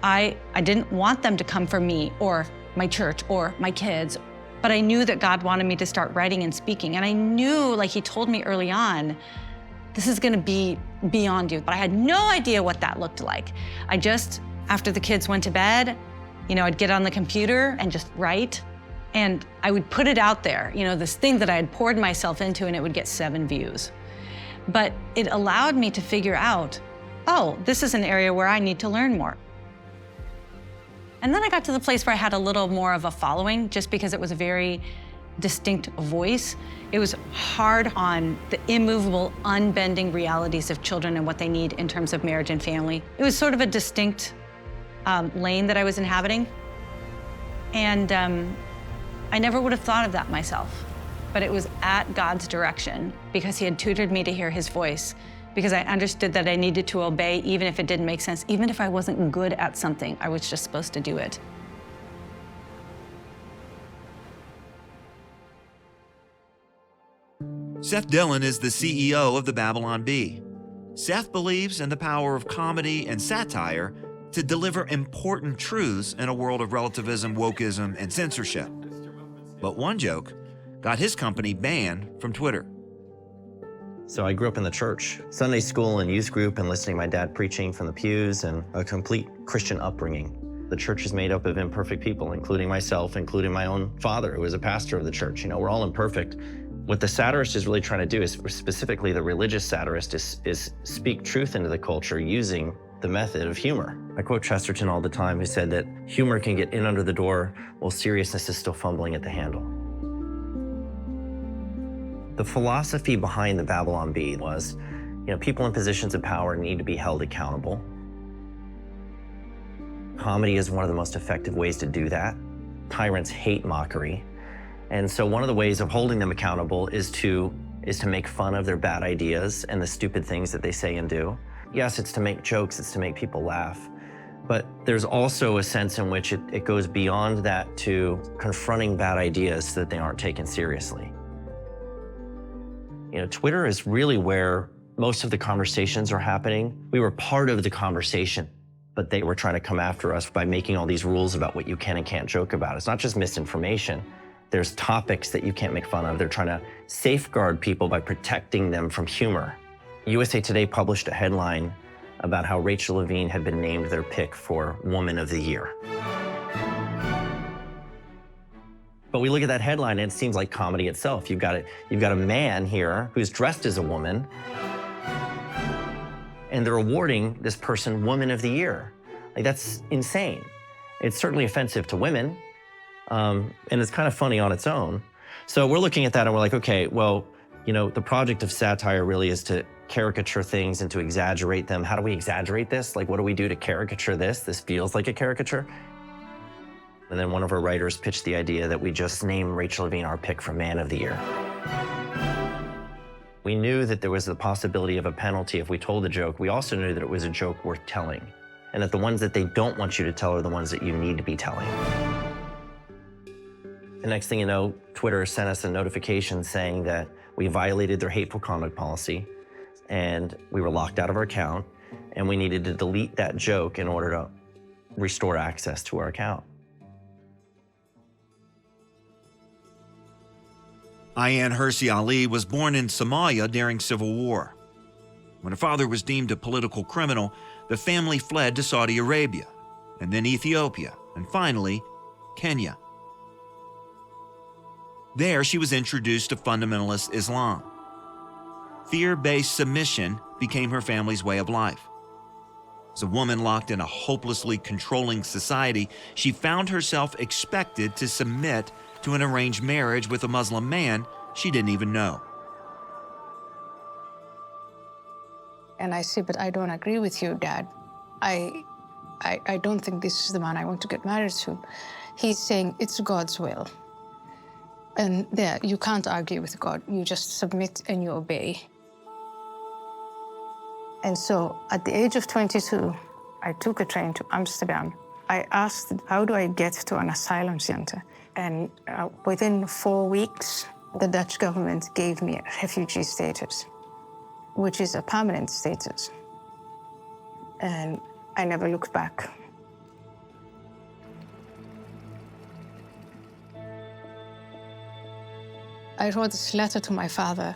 I didn't want them to come for me or my church or my kids, but I knew that God wanted me to start writing and speaking. And I knew, like he told me early on, this is gonna be beyond you. But I had no idea what that looked like. After the kids went to bed, you know, I'd get on the computer and just write. And I would put it out there, you know, this thing that I had poured myself into, and it would get 7 views. But it allowed me to figure out, oh, this is an area where I need to learn more. And then I got to the place where I had a little more of a following, just because it was a very distinct voice. It was hard on the immovable, unbending realities of children and what they need in terms of marriage and family. It was sort of a distinct lane that I was inhabiting. And I never would have thought of that myself, but it was at God's direction because he had tutored me to hear his voice, because I understood that I needed to obey even if it didn't make sense, even if I wasn't good at something, I was just supposed to do it. Seth Dillon is the CEO of the Babylon Bee. Seth believes in the power of comedy and satire to deliver important truths in a world of relativism, wokeism, and censorship. But one joke got his company banned from Twitter. So I grew up in the church, Sunday school and youth group, and listening to my dad preaching from the pews, and a complete Christian upbringing. The church is made up of imperfect people, including myself, including my own father, who was a pastor of the church. You know, we're all imperfect. What the satirist is really trying to do is, specifically the religious satirist, is speak truth into the culture using the method of humor. I quote Chesterton all the time, who said that humor can get in under the door while seriousness is still fumbling at the handle. The philosophy behind the Babylon Bee was, you know, people in positions of power need to be held accountable. Comedy is one of the most effective ways to do that. Tyrants hate mockery. And so one of the ways of holding them accountable is to make fun of their bad ideas and the stupid things that they say and do. Yes, it's to make jokes, it's to make people laugh. But there's also a sense in which it goes beyond that to confronting bad ideas so that they aren't taken seriously. You know, Twitter is really where most of the conversations are happening. We were part of the conversation, but they were trying to come after us by making all these rules about what you can and can't joke about. It's not just misinformation, There's topics that you can't make fun of. They're trying to safeguard people by protecting them from humor. USA Today published a headline about how Rachel Levine had been named their pick for Woman of the Year. But we look at that headline and it seems like comedy itself. You've got a man here who's dressed as a woman, and they're awarding this person Woman of the Year. Like, that's insane. It's certainly offensive to women, and it's kind of funny on its own. So we're looking at that and we're like, okay, well, you know, the project of satire really is to caricature things and to exaggerate them. How do we exaggerate this? Like, what do we do to caricature this? This feels like a caricature. And then one of our writers pitched the idea that we just name Rachel Levine our pick for Man of the Year. We knew that there was the possibility of a penalty if we told the joke. We also knew that it was a joke worth telling, and that the ones that they don't want you to tell are the ones that you need to be telling. The next thing you know, Twitter sent us a notification saying that we violated their hateful conduct policy, and we were locked out of our account, and we needed to delete that joke in order to restore access to our account. Ayaan Hirsi Ali was born in Somalia during civil war. When her father was deemed a political criminal, the family fled to Saudi Arabia, and then Ethiopia, and finally, Kenya. There, she was introduced to fundamentalist Islam. Fear-based submission became her family's way of life. As a woman locked in a hopelessly controlling society, she found herself expected to submit to an arranged marriage with a Muslim man she didn't even know. And I say, but I don't agree with you, Dad. I don't think this is the man I want to get married to. He's saying it's God's will. And there, you can't argue with God. You just submit and you obey. And so at the age of 22, I took a train to Amsterdam. I asked, how do I get to an asylum center? And within 4 weeks, the Dutch government gave me refugee status, which is a permanent status. And I never looked back. I wrote this letter to my father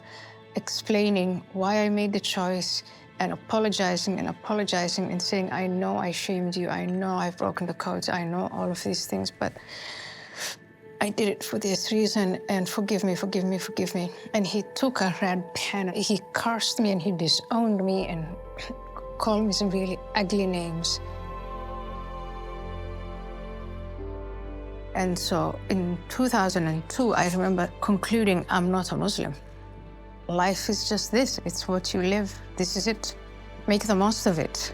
explaining why I made the choice and apologizing and saying, I know I shamed you, I know I've broken the codes, I know all of these things, but I did it for this reason, and forgive me, forgive me, forgive me. And he took a red pen, he cursed me and he disowned me and called me some really ugly names. And so in 2002, I remember concluding, I'm not a Muslim. Life is just this. It's what you live. This is it. Make the most of it.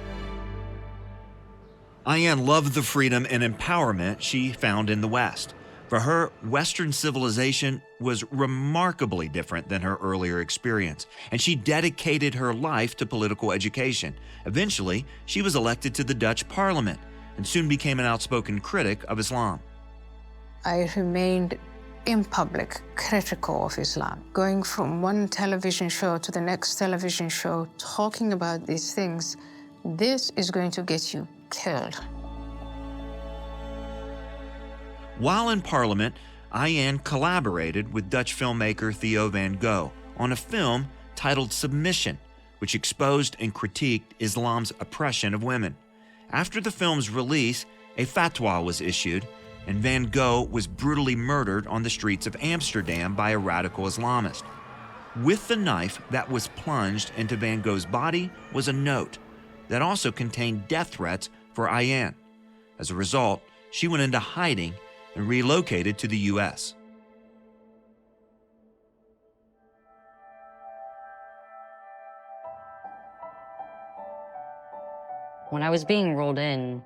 Ayaan loved the freedom and empowerment she found in the West. For her, Western civilization was remarkably different than her earlier experience, and she dedicated her life to political education. Eventually, she was elected to the Dutch parliament and soon became an outspoken critic of Islam. I remained in public critical of Islam, going from one television show to the next television show, talking about these things. This is going to get you killed. While in Parliament, Ayaan collaborated with Dutch filmmaker Theo van Gogh on a film titled Submission, which exposed and critiqued Islam's oppression of women. After the film's release, a fatwa was issued, and Van Gogh was brutally murdered on the streets of Amsterdam by a radical Islamist. With the knife that was plunged into Van Gogh's body was a note that also contained death threats for Ayaan. As a result, she went into hiding and relocated to the U.S. When I was being rolled in,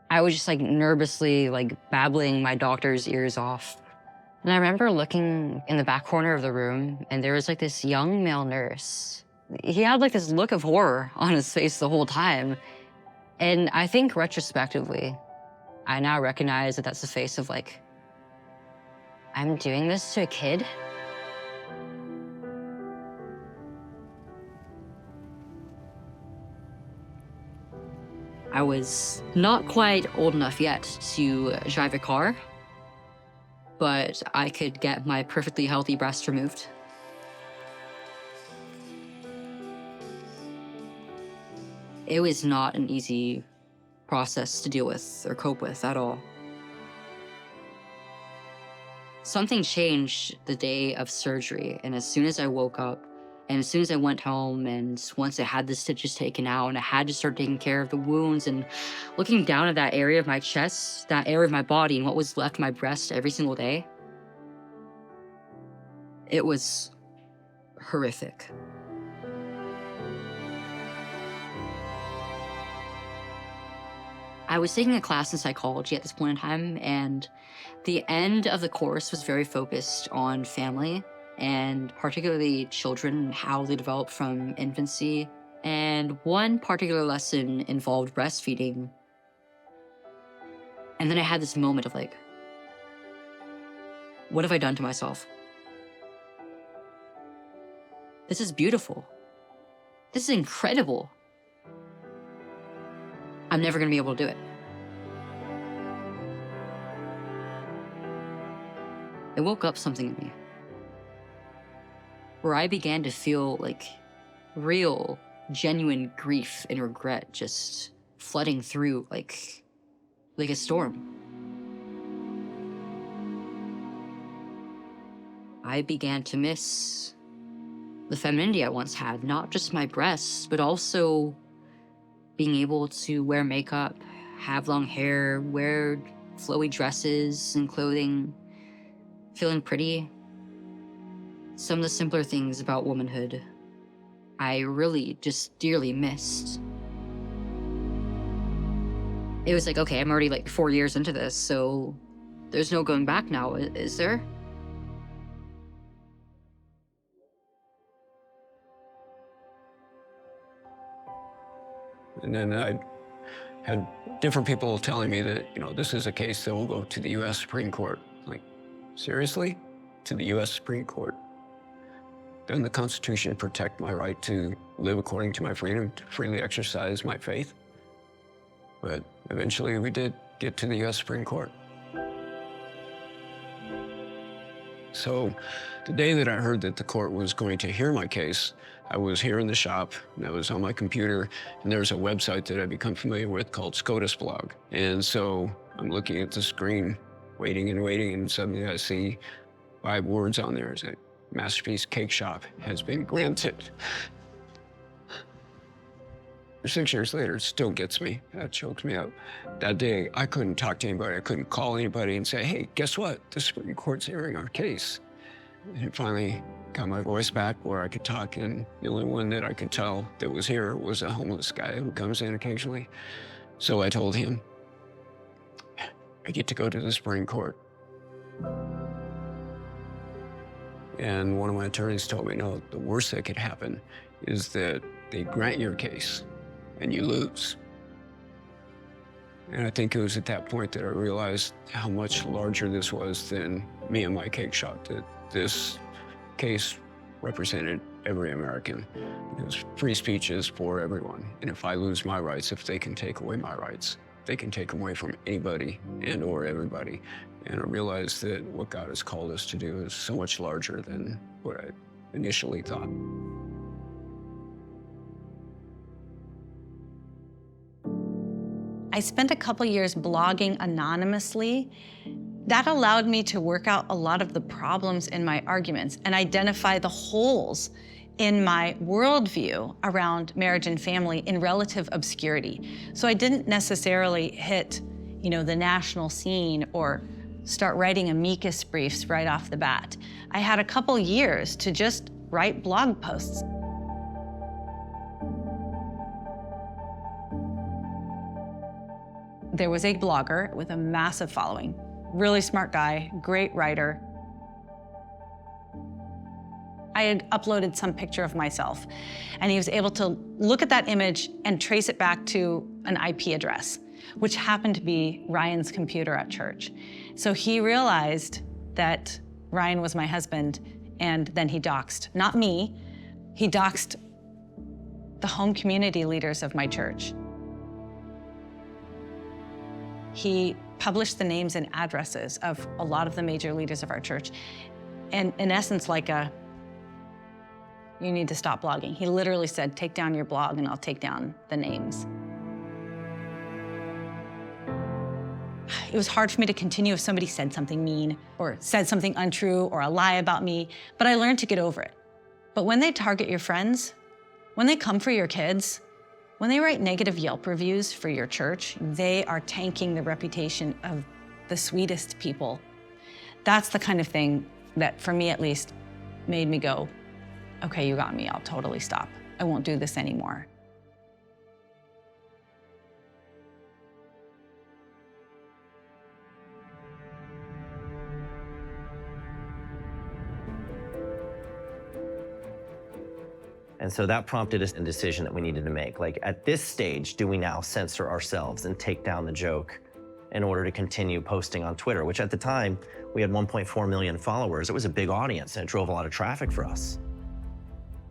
I was just nervously babbling my doctor's ears off. And I remember looking in the back corner of the room, and there was this young male nurse. He had this look of horror on his face the whole time. And I think retrospectively, I now recognize that that's the face of I'm doing this to a kid? I was not quite old enough yet to drive a car. but I could get my perfectly healthy breast removed. It was not an easy process to deal with or cope with at all. Something changed the day of surgery, and as soon as I woke up, and as soon as I went home, and once I had the stitches taken out, and I had to start taking care of the wounds, and looking down at that area of my chest, that area of my body, and what was left of my breast every single day, it was horrific. I was taking a class in psychology at this point in time, and the end of the course was very focused on family, and particularly children and how they develop from infancy. And one particular lesson involved breastfeeding. And then I had this moment of like, what have I done to myself? This is beautiful. This is incredible. I'm never gonna be able to do it. It woke up something in me, where I began to feel like real, genuine grief and regret just flooding through like a storm. I began to miss the femininity I once had, not just my breasts, but also being able to wear makeup, have long hair, wear flowy dresses and clothing, feeling pretty. Some of the simpler things about womanhood I really just dearly missed. It was like, okay, I'm already like 4 years into this, so there's no going back now, is there? And then I had different people telling me that, this is a case that will go to the U.S. Supreme Court. Like, seriously? To the U.S. Supreme Court? Doesn't the Constitution protect my right to live according to my freedom, to freely exercise my faith? But eventually we did get to the U.S. Supreme Court. So the day that I heard that the court was going to hear my case, I was here in the shop, and I was on my computer, and there was a website that I'd become familiar with called SCOTUS blog. And so I'm looking at the screen, waiting, and suddenly I see 5 words on there. It's a Masterpiece Cake Shop has been granted. 6 years later, it still gets me. That chokes me up. That day, I couldn't talk to anybody. I couldn't call anybody and say, hey, guess what? The Supreme Court's hearing our case. And it finally got my voice back where I could talk, and the only one that I could tell that was here was a homeless guy who comes in occasionally. So I told him, I get to go to the Supreme Court. And one of my attorneys told me, no, the worst that could happen is that they grant your case and you lose. And I think it was at that point that I realized how much larger this was than me and my cake shop, that this case represented every American. Because free speech is for everyone. And if I lose my rights, if they can take away my rights, they can take them away from anybody and or everybody. And I realized that what God has called us to do is so much larger than what I initially thought. I spent a couple years blogging anonymously. That allowed me to work out a lot of the problems in my arguments and identify the holes in my worldview around marriage and family in relative obscurity. So I didn't necessarily hit, the national scene or start writing amicus briefs right off the bat. I had a couple years to just write blog posts. There was a blogger with a massive following, really smart guy, great writer. I had uploaded some picture of myself, and he was able to look at that image and trace it back to an IP address, which happened to be Ryan's computer at church. So he realized that Ryan was my husband, and then he doxed, not me, he doxed the home community leaders of my church. He published the names and addresses of a lot of the major leaders of our church. And in essence, like you need to stop blogging. He literally said, take down your blog and I'll take down the names. It was hard for me to continue if somebody said something mean or said something untrue or a lie about me, but I learned to get over it. But when they target your friends, when they come for your kids, when they write negative Yelp reviews for your church, they are tanking the reputation of the sweetest people. That's the kind of thing that, for me at least, made me go, okay, you got me, I'll totally stop. I won't do this anymore. And so that prompted a decision that we needed to make. Like, at this stage, do we now censor ourselves and take down the joke in order to continue posting on Twitter, which at the time, we had 1.4 million followers. It was a big audience and it drove a lot of traffic for us.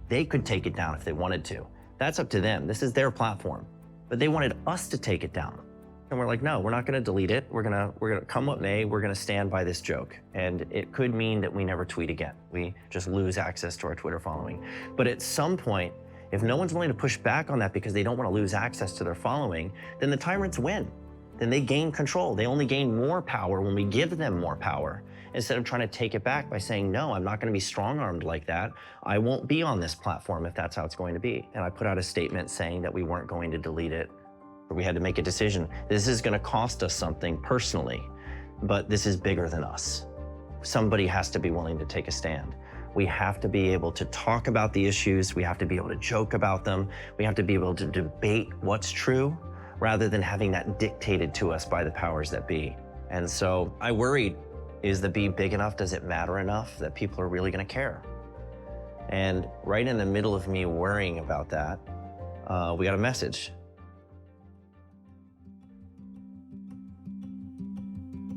They could take it down if they wanted to. That's up to them. This is their platform. But they wanted us to take it down. And we're like, no, we're not gonna delete it. We're gonna come what may, we're gonna stand by this joke. And it could mean that we never tweet again. We just lose access to our Twitter following. But at some point, if no one's willing to push back on that because they don't wanna lose access to their following, then the tyrants win. Then they gain control. They only gain more power when we give them more power, instead of trying to take it back by saying, no, I'm not gonna be strong-armed like that. I won't be on this platform if that's how it's going to be. And I put out a statement saying that we weren't going to delete it. We had to make a decision. This is gonna cost us something personally, but this is bigger than us. Somebody has to be willing to take a stand. We have to be able to talk about the issues. We have to be able to joke about them. We have to be able to debate what's true rather than having that dictated to us by the powers that be. And so I worried, is the bee big enough? Does it matter enough that people are really gonna care? And right in the middle of me worrying about that, we got a message.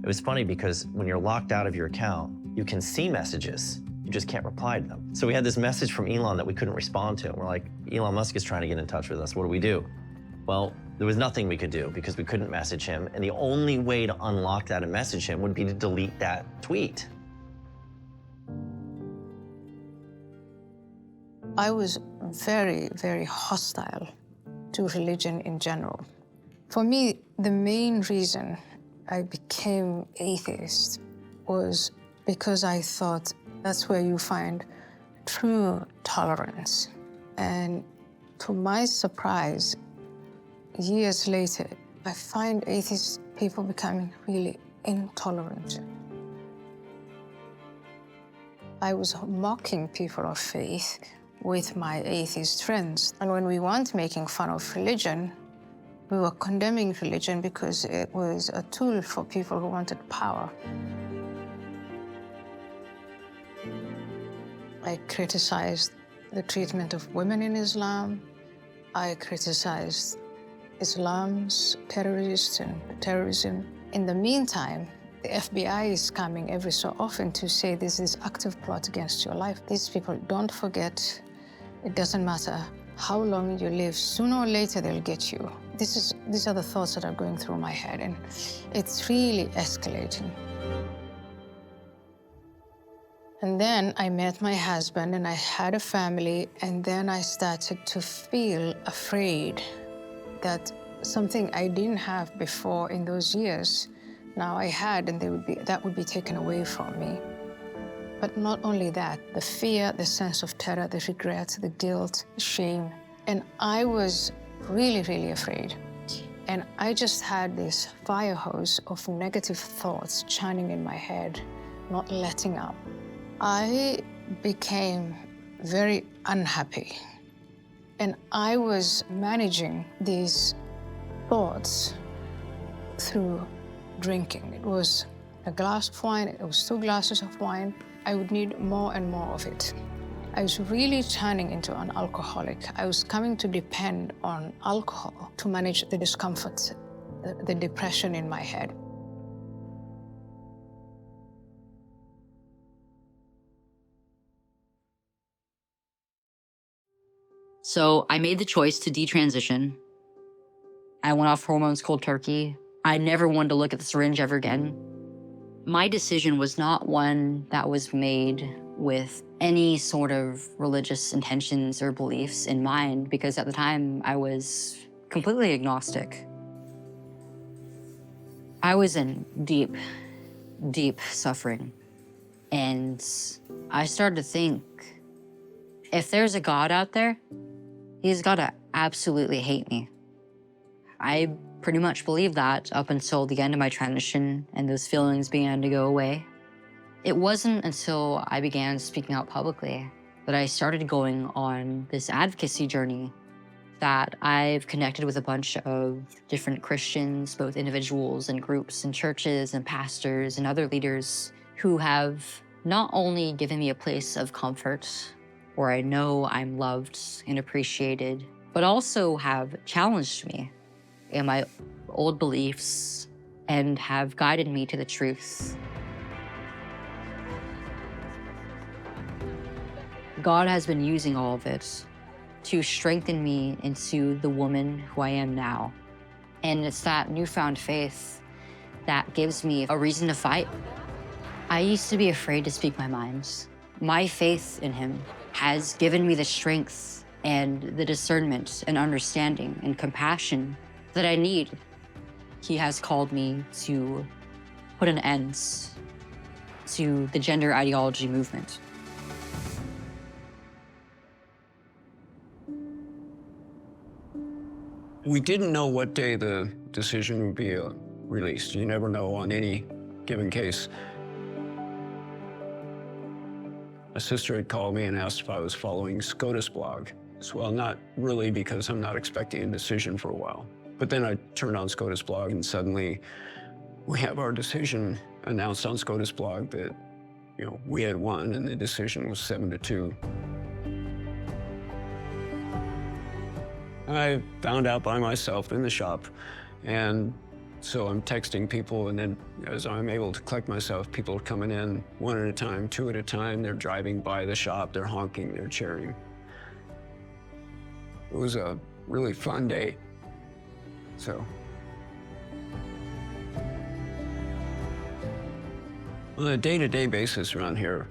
It was funny because when you're locked out of your account, you can see messages, you just can't reply to them. So we had this message from Elon that we couldn't respond to. We're like, Elon Musk is trying to get in touch with us, what do we do? Well, there was nothing we could do because we couldn't message him, and the only way to unlock that and message him would be to delete that tweet. I was very, very hostile to religion in general. For me, the main reason I became atheist was because I thought that's where you find true tolerance. And to my surprise, years later, I find atheist people becoming really intolerant. I was mocking people of faith with my atheist friends. And when we weren't making fun of religion, we were condemning religion because it was a tool for people who wanted power. I criticized the treatment of women in Islam. I criticized Islam's terrorists and terrorism. In the meantime, the FBI is coming every so often to say this is active plot against your life. These people don't forget. It doesn't matter how long you live, sooner or later they'll get you. These are the thoughts that are going through my head, and it's really escalating. And then I met my husband and I had a family, and then I started to feel afraid that something I didn't have before in those years, now I had, and that would be taken away from me. But not only that, the fear, the sense of terror, the regret, the guilt, the shame. And I was really, really afraid. And I just had this fire hose of negative thoughts churning in my head, not letting up. I became very unhappy. And I was managing these thoughts through drinking. It was a glass of wine, it was 2 glasses of wine. I would need more and more of it. I was really turning into an alcoholic. I was coming to depend on alcohol to manage the discomfort, the depression in my head. So I made the choice to detransition. I went off hormones cold turkey. I never wanted to look at the syringe ever again. My decision was not one that was made with any sort of religious intentions or beliefs in mind, because at the time I was completely agnostic. I was in deep, deep suffering. And I started to think, if there's a God out there, he's gotta absolutely hate me. I pretty much believed that up until the end of my transition and those feelings began to go away. It wasn't until I began speaking out publicly that I started going on this advocacy journey, that I've connected with a bunch of different Christians, both individuals and groups and churches and pastors and other leaders who have not only given me a place of comfort where I know I'm loved and appreciated, but also have challenged me in my old beliefs and have guided me to the truth. God has been using all of it to strengthen me into the woman who I am now. And it's that newfound faith that gives me a reason to fight. I used to be afraid to speak my mind. My faith in him has given me the strength and the discernment and understanding and compassion that I need. He has called me to put an end to the gender ideology movement. We didn't know what day the decision would be released. You never know on any given case. A sister had called me and asked if I was following SCOTUS blog. Well, not really, because I'm not expecting a decision for a while. But then I turned on SCOTUS blog and suddenly we have our decision announced on SCOTUS blog that, we had won and the decision was 7-2. I found out by myself in the shop, and so I'm texting people, and then as I'm able to collect myself, people are coming in one at a time, two at a time. They're driving by the shop, they're honking, they're cheering. It was a really fun day, so. On a day-to-day basis around here,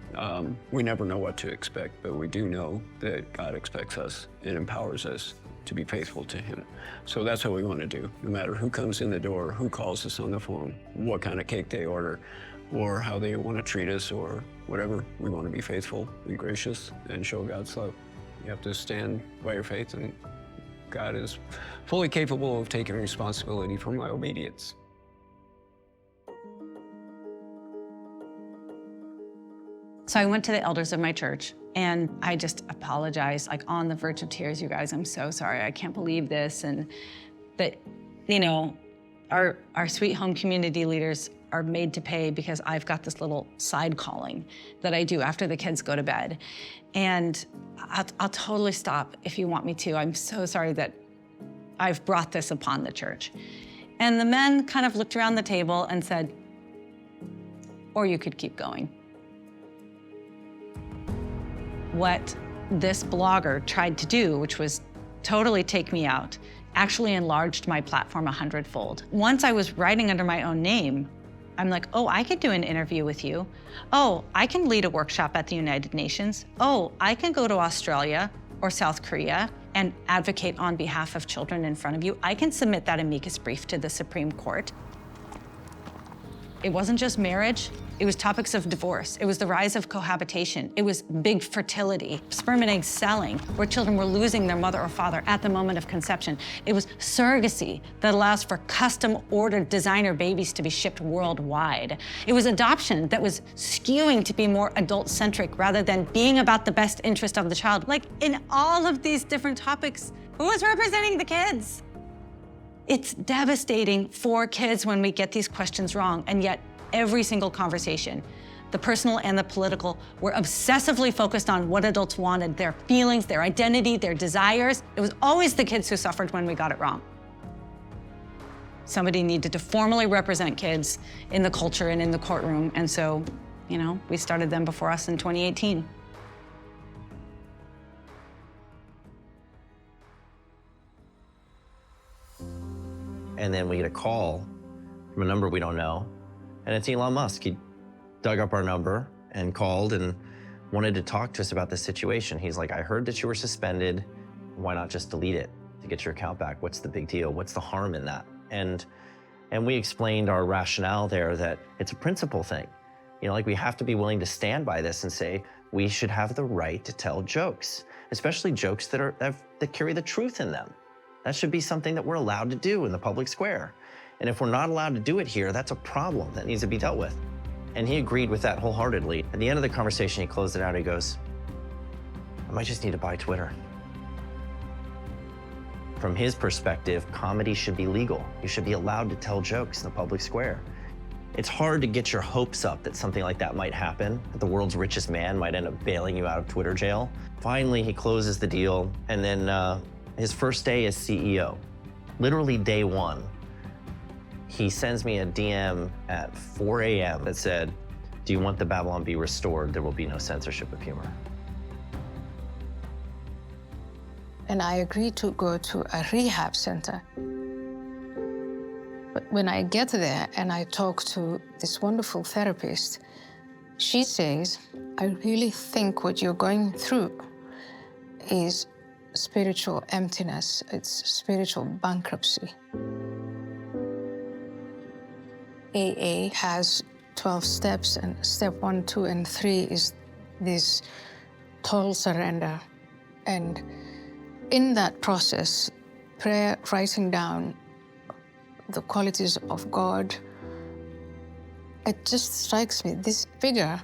we never know what to expect, but we do know that God expects us and empowers us to be faithful to him. So that's what we want to do, no matter who comes in the door, who calls us on the phone, what kind of cake they order, or how they want to treat us, or whatever. We want to be faithful and gracious and show God's love. You have to stand by your faith, and God is fully capable of taking responsibility for my obedience. So I went to the elders of my church and I just apologized, like on the verge of tears, you guys, I'm so sorry, I can't believe this. And that, our sweet home community leaders are made to pay because I've got this little side calling that I do after the kids go to bed. And I'll totally stop if you want me to. I'm so sorry that I've brought this upon the church. And the men kind of looked around the table and said, or you could keep going. What this blogger tried to do, which was totally take me out, actually enlarged my platform 100-fold. Once I was writing under my own name, I'm like, oh, I could do an interview with you. Oh, I can lead a workshop at the United Nations. Oh, I can go to Australia or South Korea and advocate on behalf of children in front of you. I can submit that amicus brief to the Supreme Court. It wasn't just marriage, it was topics of divorce. It was the rise of cohabitation. It was big fertility, sperm and egg selling, where children were losing their mother or father at the moment of conception. It was surrogacy that allows for custom-ordered designer babies to be shipped worldwide. It was adoption that was skewing to be more adult-centric rather than being about the best interest of the child. Like, in all of these different topics, who was representing the kids? It's devastating for kids when we get these questions wrong, and yet every single conversation, the personal and the political, were obsessively focused on what adults wanted, their feelings, their identity, their desires. It was always the kids who suffered when we got it wrong. Somebody needed to formally represent kids in the culture and in the courtroom, and so, we started them before us in 2018. And then we get a call from a number we don't know. And it's Elon Musk. He dug up our number and called and wanted to talk to us about this situation. He's like, I heard that you were suspended. Why not just delete it to get your account back? What's the big deal? What's the harm in that? And we explained our rationale there that it's a principle thing. You know, like we have to be willing to stand by this and say, we should have the right to tell jokes, especially jokes that carry the truth in them. That should be something that we're allowed to do in the public square. And if we're not allowed to do it here, that's a problem that needs to be dealt with. And he agreed with that wholeheartedly. At the end of the conversation, he closed it out. He goes, I might just need to buy Twitter. From his perspective, comedy should be legal. You should be allowed to tell jokes in the public square. It's hard to get your hopes up that something like that might happen, that the world's richest man might end up bailing you out of Twitter jail. Finally, he closes the deal, and then his first day as CEO, literally day one, he sends me a DM at 4 a.m. that said, do you want the Babylon Bee restored? There will be no censorship of humor. And I agreed to go to a rehab center. But when I get there and I talk to this wonderful therapist, she says, I really think what you're going through is spiritual emptiness. It's spiritual bankruptcy. AA has 12 steps, and step 1, 2, and 3 is this total surrender. And in that process, prayer, writing down the qualities of God, it just strikes me, this figure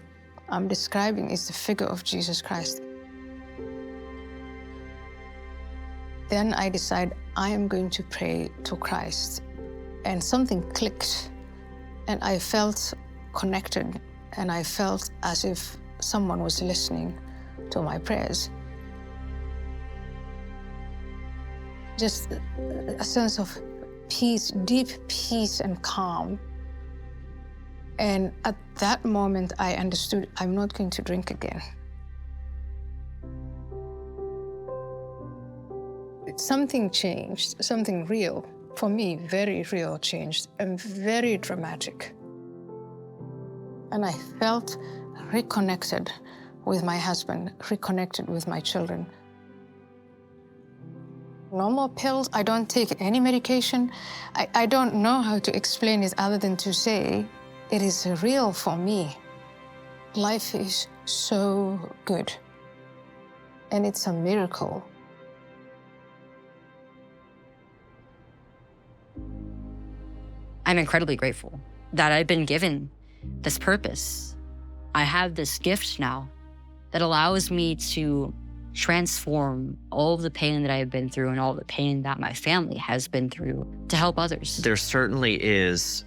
I'm describing is the figure of Jesus Christ. Then I decide I am going to pray to Christ. And something clicked, and I felt connected, and I felt as if someone was listening to my prayers. Just a sense of peace, deep peace and calm. And at that moment, I understood I'm not going to drink again. Something changed, something real, for me, very real changed, and very dramatic. And I felt reconnected with my husband, reconnected with my children. No more pills. I don't take any medication. I don't know how to explain it other than to say it is real for me. Life is so good. And it's a miracle. I'm incredibly grateful that I've been given this purpose. I have this gift now that allows me to transform all of the pain that I've been through and all the pain that my family has been through to help others. There certainly is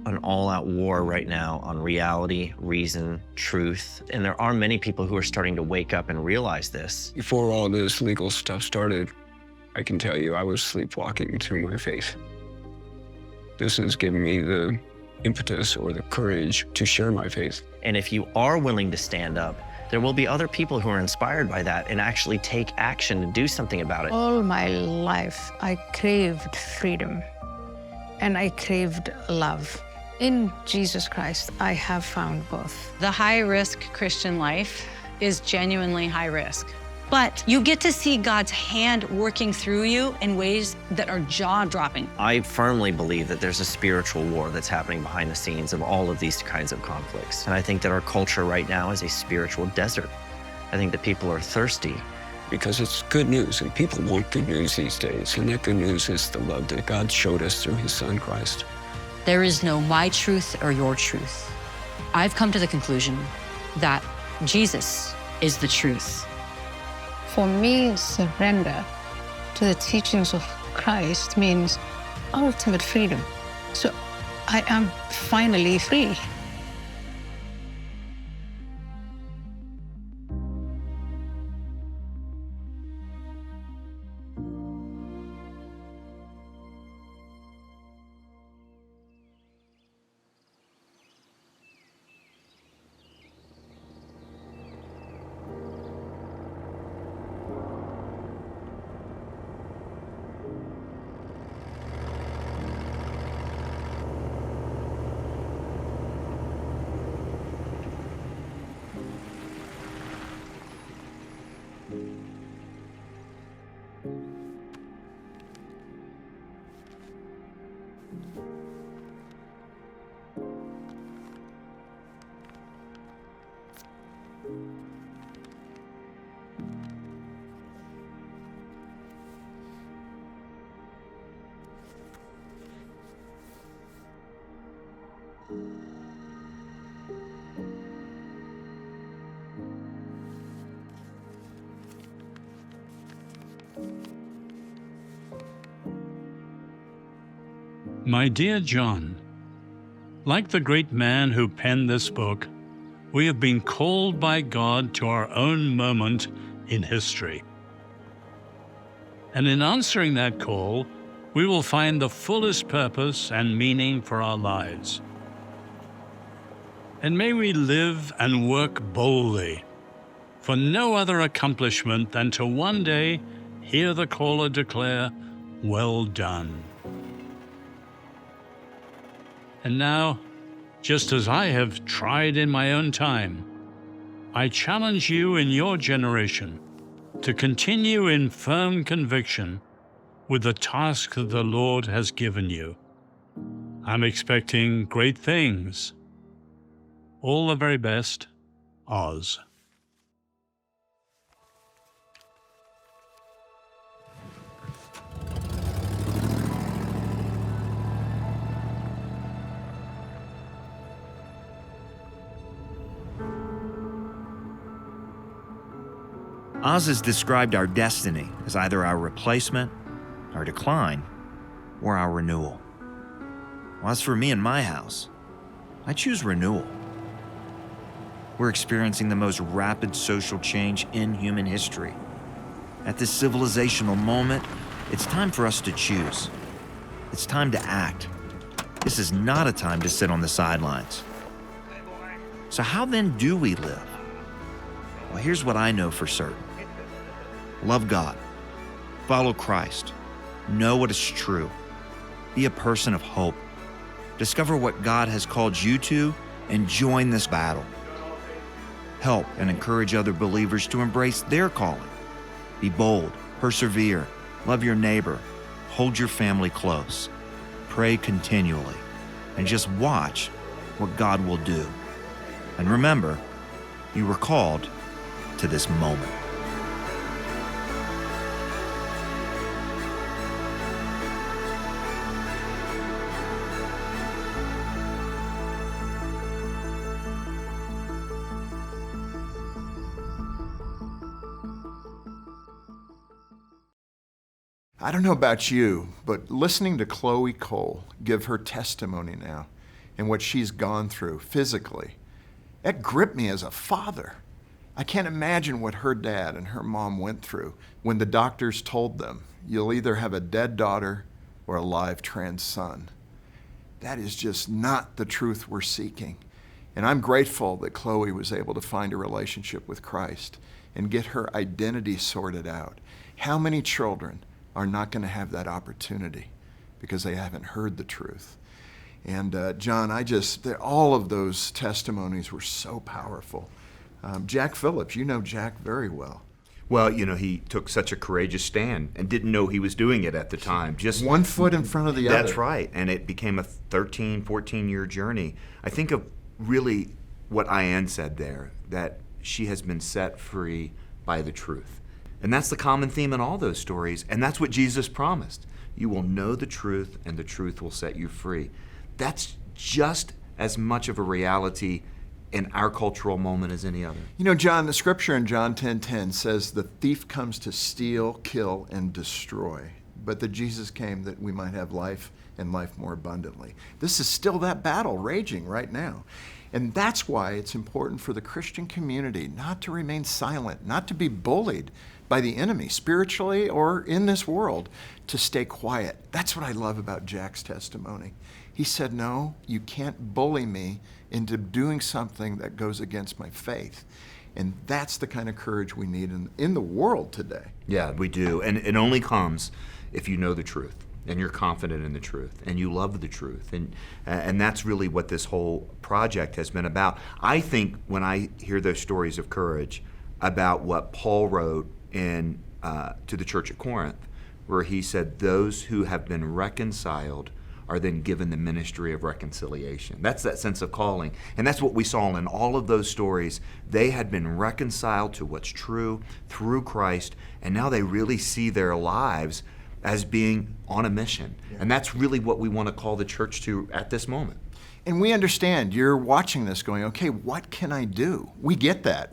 an all-out war right now on reality, reason, truth. And there are many people who are starting to wake up and realize this. Before all this legal stuff started, I can tell you I was sleepwalking through my faith. This has given me the impetus or the courage to share my faith. And if you are willing to stand up, there will be other people who are inspired by that and actually take action to do something about it. All my life, I craved freedom and I craved love. In Jesus Christ, I have found both. The high-risk Christian life is genuinely high risk. But you get to see God's hand working through you in ways that are jaw-dropping. I firmly believe that there's a spiritual war that's happening behind the scenes of all of these kinds of conflicts. And I think that our culture right now is a spiritual desert. I think that people are thirsty. Because it's good news, and people want good news these days. And that good news is the love that God showed us through his son, Christ. There is no my truth or your truth. I've come to the conclusion that Jesus is the truth. For me, surrender to the teachings of Christ means ultimate freedom. So I am finally free. My dear John, like the great man who penned this book, we have been called by God to our own moment in history. And in answering that call, we will find the fullest purpose and meaning for our lives. And may we live and work boldly, for no other accomplishment than to one day hear the caller declare, "Well done." And now, just as I have tried in my own time, I challenge you in your generation to continue in firm conviction with the task that the Lord has given you. I'm expecting great things. All the very best, Oz. Oz has described our destiny as either our replacement, our decline, or our renewal. Well, as for me and my house, I choose renewal. We're experiencing the most rapid social change in human history. At this civilizational moment, it's time for us to choose. It's time to act. This is not a time to sit on the sidelines. So how then do we live? Well, here's what I know for certain. Love God, follow Christ, know what is true, be a person of hope, discover what God has called you to, and join this battle. Help and encourage other believers to embrace their calling. Be bold, persevere, love your neighbor, hold your family close, pray continually, and just watch what God will do. And remember, you were called to this moment. I don't know about you, but listening to Chloe Cole give her testimony now and what she's gone through physically, that gripped me as a father. I can't imagine what her dad and her mom went through when the doctors told them, you'll either have a dead daughter or a live trans son. That is just not the truth we're seeking. And I'm grateful that Chloe was able to find a relationship with Christ and get her identity sorted out. How many children are not going to have that opportunity because they haven't heard the truth? And John, all of those testimonies were so powerful. Jack Phillips, you know Jack very well. Well, you know, he took such a courageous stand and didn't know he was doing it at the time. Just one foot in front of the other. That's right. And it became a 13, 14-year journey. I think of really what Ian said there, that she has been set free by the truth. And that's the common theme in all those stories, and that's what Jesus promised. You will know the truth, and the truth will set you free. That's just as much of a reality in our cultural moment as any other. You know, John, the scripture in John 10:10 says the thief comes to steal, kill, and destroy, but that Jesus came that we might have life and life more abundantly. This is still that battle raging right now. And that's why it's important for the Christian community not to remain silent, not to be bullied by the enemy, spiritually or in this world, to stay quiet. That's what I love about Jack's testimony. He said, no, you can't bully me into doing something that goes against my faith. And that's the kind of courage we need in the world today. Yeah, we do. And it only comes if you know the truth, and you're confident in the truth, and you love the truth. And that's really what this whole project has been about. I think when I hear those stories of courage about what Paul wrote to the church at Corinth, where he said, those who have been reconciled are then given the ministry of reconciliation. That's that sense of calling. And that's what we saw in all of those stories. They had been reconciled to what's true through Christ, and now they really see their lives as being on a mission. Yeah. And that's really what we want to call the church to at this moment. And we understand you're watching this going, okay, what can I do? We get that.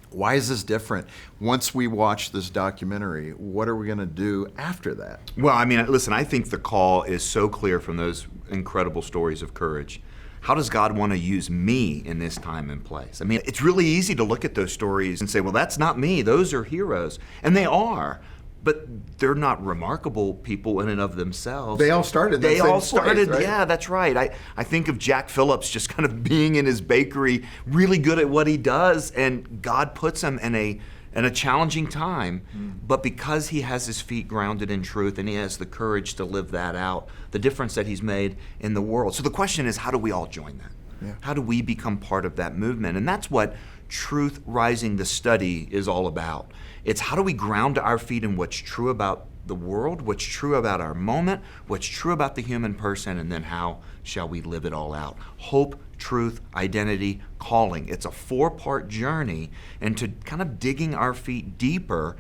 Why is this different? Once we watch this documentary, what are we going to do after that? Well, I mean, listen, I think the call is so clear from those incredible stories of courage. How does God want to use me in this time and place? I mean, it's really easy to look at those stories and say, well, that's not me. Those are heroes. And they are. But they're not remarkable people in and of themselves. They all started that same place, right? Yeah, that's right. I think of Jack Phillips just kind of being in his bakery, really good at what he does, and God puts him in a challenging time. But because he has his feet grounded in truth and he has the courage to live that out, the difference that he's made in the world. So the question is, how do we all join that? Yeah. How do we become part of that movement? And that's what Truth Rising, the study, is all about. It's how do we ground our feet in what's true about the world, what's true about our moment, what's true about the human person, and then how shall we live it all out? Hope, truth, identity, calling. It's a 4-part journey into kind of digging our feet deeper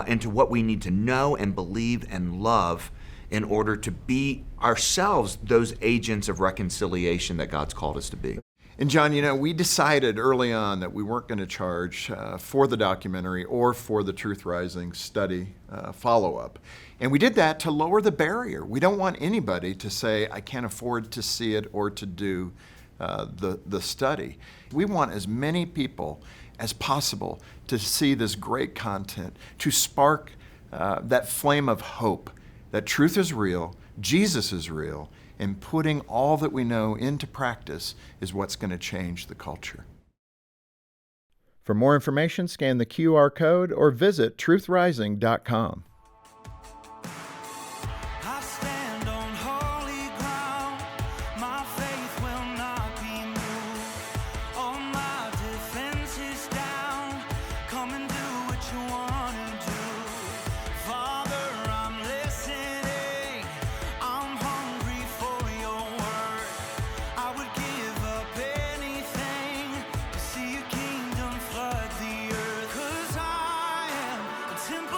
into what we need to know and believe and love in order to be ourselves those agents of reconciliation that God's called us to be. And John, you know, we decided early on that we weren't going to charge for the documentary or for the Truth Rising study follow-up. And we did that to lower the barrier. We don't want anybody to say, I can't afford to see it or to do the study. We want as many people as possible to see this great content, to spark that flame of hope that truth is real, Jesus is real, and putting all that we know into practice is what's going to change the culture. For more information, scan the QR code or visit truthrising.com. Temple